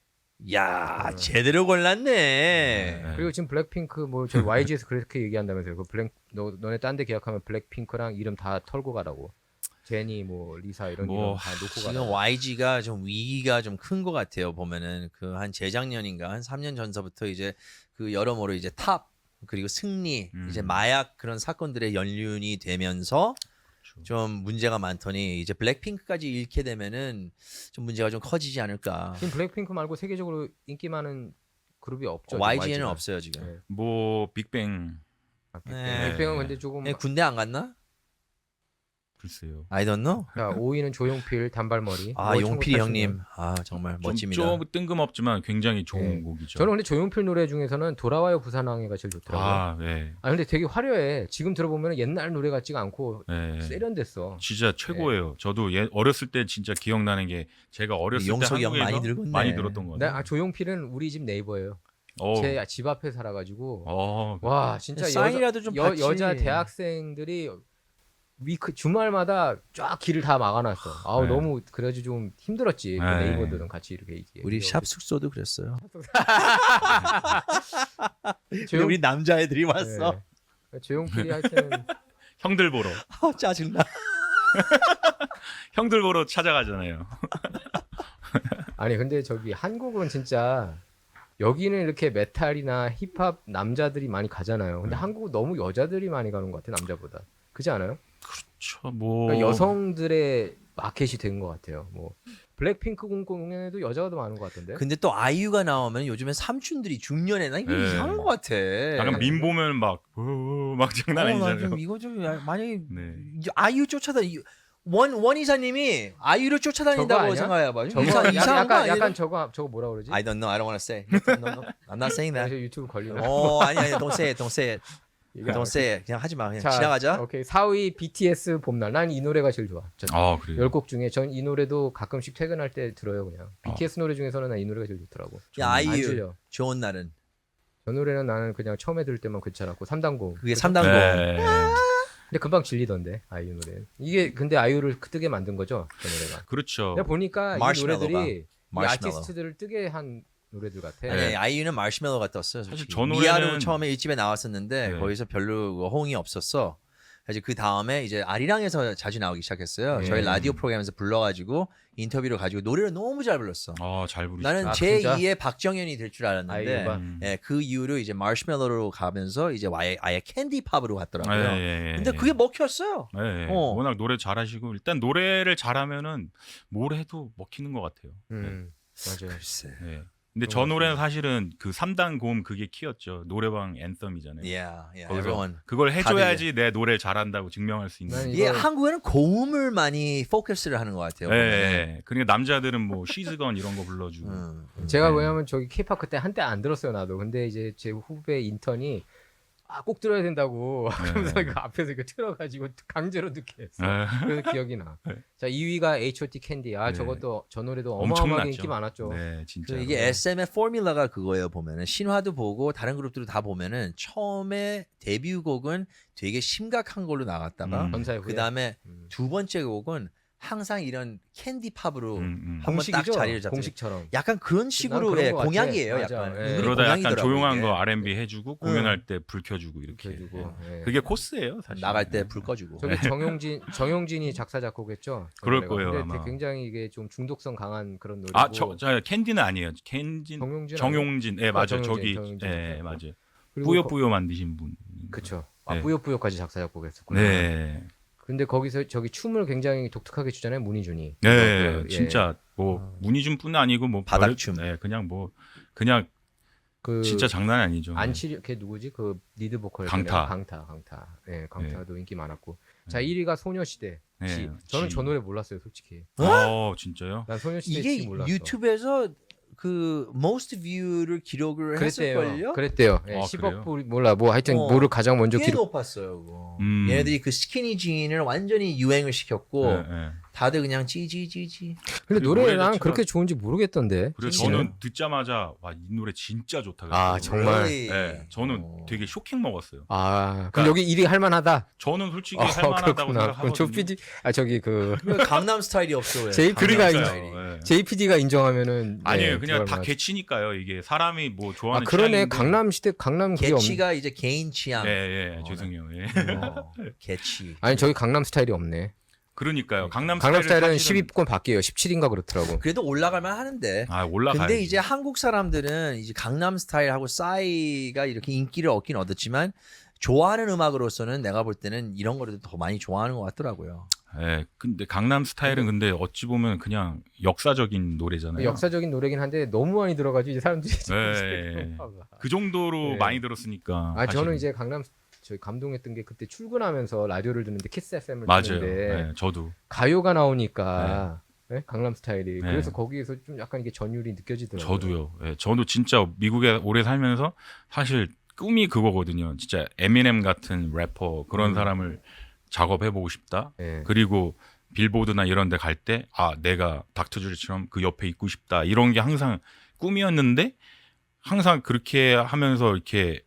야 제대로 골랐네. 네. 그리고 지금 블랙핑크 뭐 저 YG에서 그렇게 얘기한다면서요. 그 너네 딴 데 계약하면 블랙핑크랑 이름 다 털고 가라고. 제니 뭐 리사 이런 뭐, 이름 다 놓고 지금 가라고. YG가 좀 위기가 좀 큰 것 같아요. 보면은 그 한 재작년인가 한 3년 전서부터 이제 그 여러모로 이제 탑 그리고 승리 이제 마약 그런 사건들의 연륜이 되면서 좀 문제가 많더니 이제 블랙핑크까지 잃게 되면은 좀 문제가 좀 커지지 않을까. 지금 블랙핑크 말고 세계적으로 인기 많은 그룹이 없죠. YG에는 YG 가. 없어요 지금. 네. 뭐 빅뱅 네. 빅뱅은 근데 조금 군대 안 갔나? 글쎄요. I don't know. 자, 5위는 조용필 단발머리. 아 뭐 용필이 1980년. 형님. 아 정말 멋집니다. 좀 뜬금없지만 굉장히 좋은 네. 곡이죠. 저는 근데 조용필 노래 중에서는 돌아와요 부산항해가 제일 좋더라고요. 아, 네. 근데 되게 화려해. 지금 들어보면 옛날 노래 같지가 않고 네. 세련됐어. 진짜 최고예요. 저도 어렸을 때 진짜 기억나는 게 제가 어렸을 때 용석이 형 한국에서 많이 늙었네. 많이 들었던 거 같아요. 조용필은 우리 집 네이버예요. 제 집 앞에 살아가지고 와 진짜 사인이라도 좀 받지. 여자 대학생들이 주말마다 쫙 길을 다 막아놨어. 아우 네. 너무 그래가지고 좀 힘들었지. 그 네. 네이버들은 같이 이렇게 우리 샵 숙소도 그랬어요. 조용- 우리 남자애들이 왔어. 네. 조용필이 하여튼 형들 보러 짜증나. 형들 보러 찾아가잖아요. 아니 근데 저기 한국은 진짜 여기는 이렇게 메탈이나 힙합 남자들이 많이 가잖아요. 근데 한국은 너무 여자들이 많이 가는 것 같아 남자보다. 그렇지 않아요? 그렇죠. 뭐 그러니까 여성들의 마켓이 된 것 같아요. 뭐 블랙핑크 공연에도 여자가 더 많은 것 같던데. 근데 또 아이유가 나오면 요즘에 삼촌들이 중년에 나 이거 네. 이상한 것 같아. 약간 민 보면 막 장난 나 아니잖아요. 좀 이거 좀 많이 네. 아이유 원 이사님이 아이유를 저거 쫓아다닌다고 아니야? 생각해봐. 저거 이상한 거 아니야? 약간 저거 뭐라 그러지? I don't know. I don't want to say. No. I'm not saying that. 그래서 유튜브 걸리나? 아니 don't say it. Don't say it. Don't say it. 그냥 하지 마. 그냥 지나가자. 오케이 4위 BTS 봄날. 난 이 노래가 제일 좋아. 아 그래요. 10곡 중에 전 이 노래도 가끔씩 퇴근할 때 들어요 그냥. BTS 노래 중에서는 난 이 노래가 제일 좋더라고. 야 안 아이유 질려. 좋은 날은 저 노래는 나는 그냥 처음에 들을 때만 괜찮았고 3단곡. 그게 3단고. 네. 근데 금방 질리던데 아이유 노래는. 이게 근데 아이유를 뜨게 만든 거죠 그 노래가. 그렇죠. 내가 보니까 이 마시멜로가. 노래들이 이 마시멜로. 아티스트들을 뜨게 한 노래들 같아. 아니 아이유는 마시멜로가 떴어요. 솔직히. 사실 저 노래는- 미아로 처음에 1집에 나왔었는데 네. 거기서 별로 그 호응이 없었어. 그래서 그 다음에 이제 아리랑에서 자주 나오기 시작했어요. 네. 저희 라디오 프로그램에서 불러가지고 인터뷰를 가지고 노래를 너무 잘 불렀어. 잘 부르시죠. 나는 아, 제2의 박정현이 될 줄 알았는데 아이유가? 예, 그 이후로 이제 마시멜로로 가면서 이제 아예 캔디 팝으로 갔더라고요. 예. 근데 그게 먹혔어요. 네. 어. 워낙 노래 잘하시고 일단 노래를 잘하면은 뭘 해도 먹히는 것 같아요. 맞아요. 글쎄. 네. 근데 저 노래는 사실은 그 3단 고음 그게 키였죠. 노래방 앤썸이잖아요. Yeah, 거기서 everyone. 그걸 해줘야지 내 노래 잘한다고 증명할 수 있는. 난 이게 이걸- 한국에는 고음을 많이 포커스를 하는 것 같아요. 네. 그러니까 남자들은 뭐 시즈건 이런 거 불러주고. 제가 네. 왜냐면 저기 K-팝 그때 한때 안 들었어요 나도. 근데 이제 제 후배 인턴이 꼭 들어야 된다고 하면서 그 앞에서 이거 틀어가지고 강제로 듣게 했어. 네. 그래서 기억이 나. 자 2위가 H.O.T. 캔디. 네. 저것도 저 노래도 엄청났죠. 어마어마하게 인기 많았죠. 네, 진짜. 이게 SM의 포뮬러가 그거예요. 보면은 신화도 보고 다른 그룹들도 다 보면은 처음에 데뷔곡은 되게 심각한 걸로 나갔다가 전사의 후예. 그 다음에 두 번째 곡은 항상 이런 캔디 팝으로 한번 딱 공식이죠. 자리를 잡죠. 공식처럼. 약간 그런 난 식으로 그런 예, 것 같아. 공약이에요. 맞아. 약간 예. 은근히 그러다 약간 공약이더라고요, 조용한 이게. 거 R&B 해주고 공연할 때 불 켜주고 이렇게. 해주고. 예. 그게 코스예요, 사실. 나갈 때 불 꺼주고. 저기 정용진이 작사 작곡했죠. 그 그럴 노래가. 거예요, 근데 아마. 되게 굉장히 이게 좀 중독성 강한 그런 노래고. 저 캔디는 아니에요. 정용진. 예, 맞아요. 정용진, 저기 정용진 예, 작사. 맞아요. 그리고 뿌요뿌요 만드신 분. 그쵸. 네. 뿌요뿌요까지 작사 작곡했었구나. 네. 근데 거기서 저기 춤을 굉장히 독특하게 추잖아요, 문희준이. 네, 예. 진짜 뭐 문희준뿐 아니고 뭐 바닥춤. 네, 그냥 그 진짜 장난이 아니죠. 안치리 걔 누구지? 그 리드 보컬 강타. 강타. 예, 강타도 인기 많았고. 자, 1위가 소녀시대. 네, 지. 저는 지. 저 노래 몰랐어요, 솔직히. 진짜요? 난 소녀시대 이게 지 몰랐어. 유튜브에서 그 most view를 기록을 했을걸요? 그랬대요. 예, 아, 10억 그래요? 불 몰라. 뭐 하여튼 어, 뭐를 가장 먼저 꽤 기록. 높았어요. 그거. 음. 얘네들이 그 스키니 진을 완전히 유행을 시켰고 네, 네. 다들 그냥 찌찌찌찌. 근데 그리고 노래랑 노래 자체가- 그렇게 좋은지 모르겠던데. 그래서 진짜요? 저는 듣자마자 와, 이 노래 진짜 좋다. 아, 정말. Really? 네, 저는 어. 되게 쇼킹 먹었어요. 아, 그럼 그러니까- 여기 1위 할 만하다. 저는 솔직히 할 만하다고 그럼 생각하거든요. 조피디 저기 그 왜 강남 스타일이 없어 왜? JPD가 강남 이제- 스타일이. 네. JPD가 인정하면은 아니에요, 네, 그냥 다 들어갈 만하죠. 개치니까요. 이게 사람이 뭐 아, 좋아하는 그러네. 취향인데. 강남시대 강남 그게 개치가 이제 개인 취향. 예, 죄송해요. 예. 개치. 아니 저기 강남 스타일이 없네. 그러니까요. 강남 강남 스타일은 사실은- 10위권 밖이에요. 17인가 그렇더라고. 그래도 올라갈만 하는데. 아, 올라가요. 근데 이제 한국 사람들은 이제 강남 스타일하고 싸이가 이렇게 인기를 얻긴 얻었지만 좋아하는 음악으로서는 내가 볼 때는 이런 거를 더 많이 좋아하는 것 같더라고요. 예. 근데 강남 스타일은 근데 어찌 보면 그냥 역사적인 노래잖아요. 역사적인 노래긴 한데 너무 많이 들어가지고 이제 사람들이 네. 그 정도로 네. 많이 들었으니까. 아 저는 사실은. 이제 강남 저희 감동했던 게 그때 출근하면서 라디오를 듣는데 키스 FM을 맞아요. 듣는데 네, 저도. 가요가 나오니까 네? 강남 스타일이 네. 그래서 거기에서 좀 약간 이게 전율이 느껴지더라고요. 저도요. 예, 저도 진짜 미국에 오래 살면서 사실 꿈이 그거거든요. 진짜 에미넴 같은 래퍼 그런 사람을 작업해보고 싶다. 예. 그리고 빌보드나 이런 데 갈 때 아 내가 닥터주리처럼 그 옆에 있고 싶다. 이런 게 항상 꿈이었는데 항상 그렇게 하면서 이렇게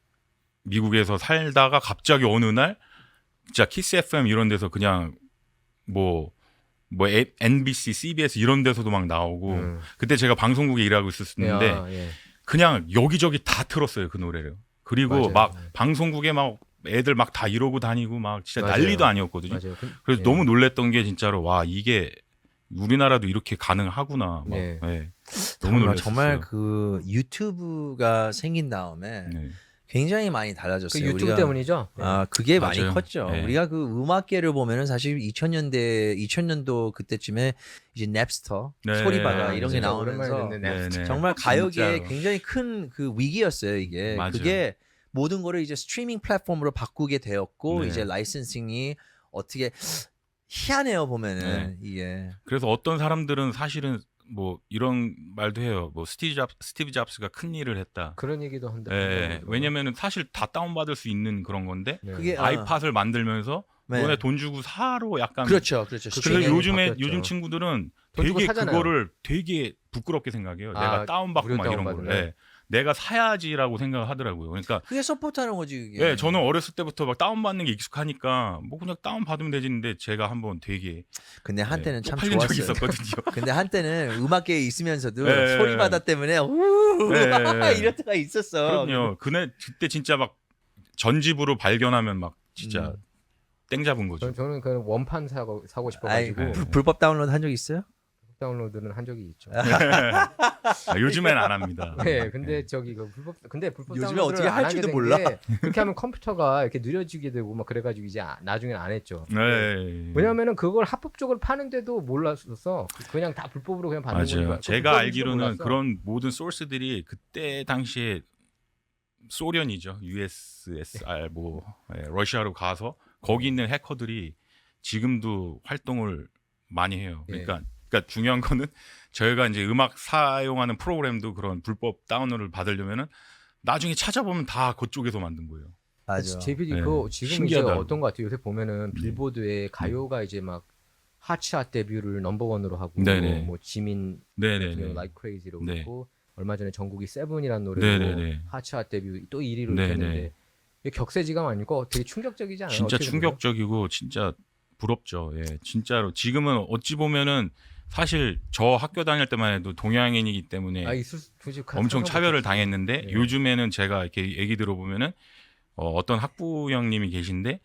미국에서 살다가 갑자기 어느 날 진짜 키스 FM 이런 데서 그냥 뭐 NBC, CBS 이런 데서도 막 나오고 그때 제가 방송국에 일하고 있었는데 예. 그냥 여기저기 다 틀었어요 그 노래를. 그리고 맞아요. 막 방송국에 막 애들 막 다 이러고 다니고 막 진짜 맞아요. 난리도 아니었거든요. 맞아요. 그래서 예. 너무 놀랬던 게 진짜로 와 이게 우리나라도 이렇게 가능하구나. 막, 네. 예. 너무 놀랐어요. 정말 그 유튜브가 생긴 다음에 네. 굉장히 많이 그 달라졌어요. 유튜브 우리가- 때문이죠. 네. 아, 그게 많이 맞아요. 컸죠. 네. 우리가 그 음악계를 보면은 사실 2000년도 그때쯤에 이제 냅스터, 네. 소리바다 이런 게 진짜 오랜만에 나오면서 듣는 네. 네. 정말 가요계에 진짜로. 굉장히 큰 그 위기였어요, 이게. 맞아요. 그게 모든 거를 이제 스트리밍 플랫폼으로 바꾸게 되었고 네. 이제 라이센싱이 어떻게 희한해요 보면은 네. 이게. 그래서 어떤 사람들은 사실은 뭐 이런 말도 해요. 뭐 스티브 잡스가 큰 일을 했다. 그런 얘기도 한다. 예, 왜냐면은 사실 다 다운받을 수 있는 그런 건데 네. 그게 아이팟을 만들면서 네. 너네 돈 주고 사로 약간 그렇죠. 그래서 스트리밍이 요즘에 바뀌었죠. 요즘 친구들은 돈 주고 되게 사잖아요. 그거를 되게 부끄럽게 생각해요. 아, 내가 다운받고 무료 막 이런 다운받으면? 거를. 예. 내가 사야지라고 생각을 하더라고요. 그러니까 그게 서포트하는 거지 그게. 예, 저는 어렸을 때부터 막 다운받는 게 익숙하니까 뭐 그냥 다운받으면 되지는데 제가 한번 되게 근데 한때는 참 쪽팔린 적이 좋았어요. 있었거든요. 근데 한때는 음악계에 있으면서도 네. 소리바다 때문에 네. 이럴 때가 있었어. 그럼요. 그때 진짜 막 전집으로 발견하면 막 진짜 땡 잡은 거죠. 저는 그 원판 사고 아이, 싶어가지고 불법 다운로드 한 적 있어요? 다운로드는 한 적이 있죠. 아, 요즘엔 안 합니다. 네, 근데 저기 그 불법 요즘에 다운로드를 어떻게 안 할 하게 줄도 된 몰라. 게 그렇게 하면 컴퓨터가 이렇게 느려지게 되고 막 그래가지고 이제 나중에는 안 했죠. 네. 왜냐하면은 그걸 합법적으로 파는데도 몰랐어서 그냥 다 불법으로 그냥 받는 맞아요. 거니까. 제가 알기로는 그런 모든 소스들이 그때 당시에 소련이죠. USSR 뭐 러시아로 가서 거기 있는 해커들이 지금도 활동을 많이 해요. 그러니까 중요한 거는 저희가 이제 음악 사용하는 프로그램도 그런 불법 다운로드를 받으려면은 나중에 찾아보면 다 그쪽에서 만든 거예요. 맞아. JPD 네. 그거 지금 신기하다. 이제 어떤 것 같아요. 요새 보면은 빌보드에 가요가 이제 막 핫차트 데뷔를 넘버원으로 하고 네네. 뭐 지민 네네네. Like Crazy로 네. 그렇고 얼마 전에 전국이 세븐이라는 노래로 네네네. 핫차트 데뷔 또 1위로 네네. 했는데 이게 격세지감 아니고 되게 충격적이지 않아요? 진짜 어떻게 보면? 충격적이고 진짜 부럽죠. 예, 진짜로 지금은 어찌 보면은 사실 저 학교 다닐 때만 해도 동양인이기 때문에 아, 있을 수 굳이 엄청 차별을 당했는데 네. 요즘에는 제가 이렇게 얘기 들어보면은 어떤 학부 형님이 계신데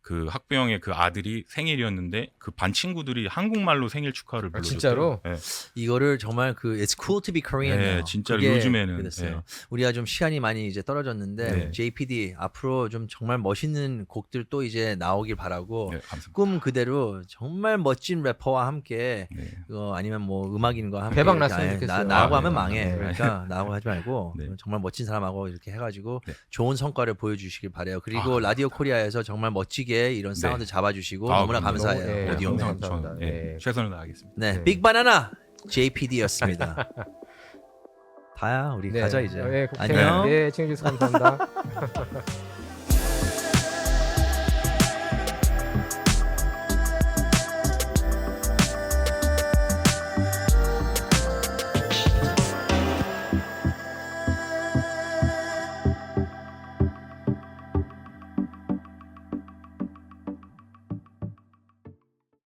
그 학부형의 그 아들이 생일이었는데 그 반 친구들이 한국말로 생일 축하를 불러줬대요. 진짜로? 네. 이거를 정말 그 It's cool to be Korean. 네, now. 진짜로 그게 요즘에는, 됐어요. 네. 우리가 좀 시간이 많이 이제 떨어졌는데 네. JPD 앞으로 좀 정말 멋있는 곡들 또 이제 나오길 바라고 네, 감사합니다. 꿈 그대로 정말 멋진 래퍼와 함께 네. 아니면 뭐 음악인과 함께 대박 이렇게 났으면 아예 좋겠어요. 나하고 아, 하면 네. 망해. 네. 그러니까 나하고 하지 말고 네. 정말 멋진 사람하고 이렇게 해가지고 네. 좋은 성과를 보여주시길 바래요. 그리고 라디오 코리아에서 정말 멋지게 이런 사운드 네. 잡아주시고 아, 너무나 그럼요. 감사해요. 네, 오디오맨. 감사합니다. 저는 네. 최선을 다하겠습니다. 네, 네. 빅바나나 JPD였습니다. 다야, 우리 네. 가자 이제. 네, 안녕. 네, 챙겨주셔서 감사합니다.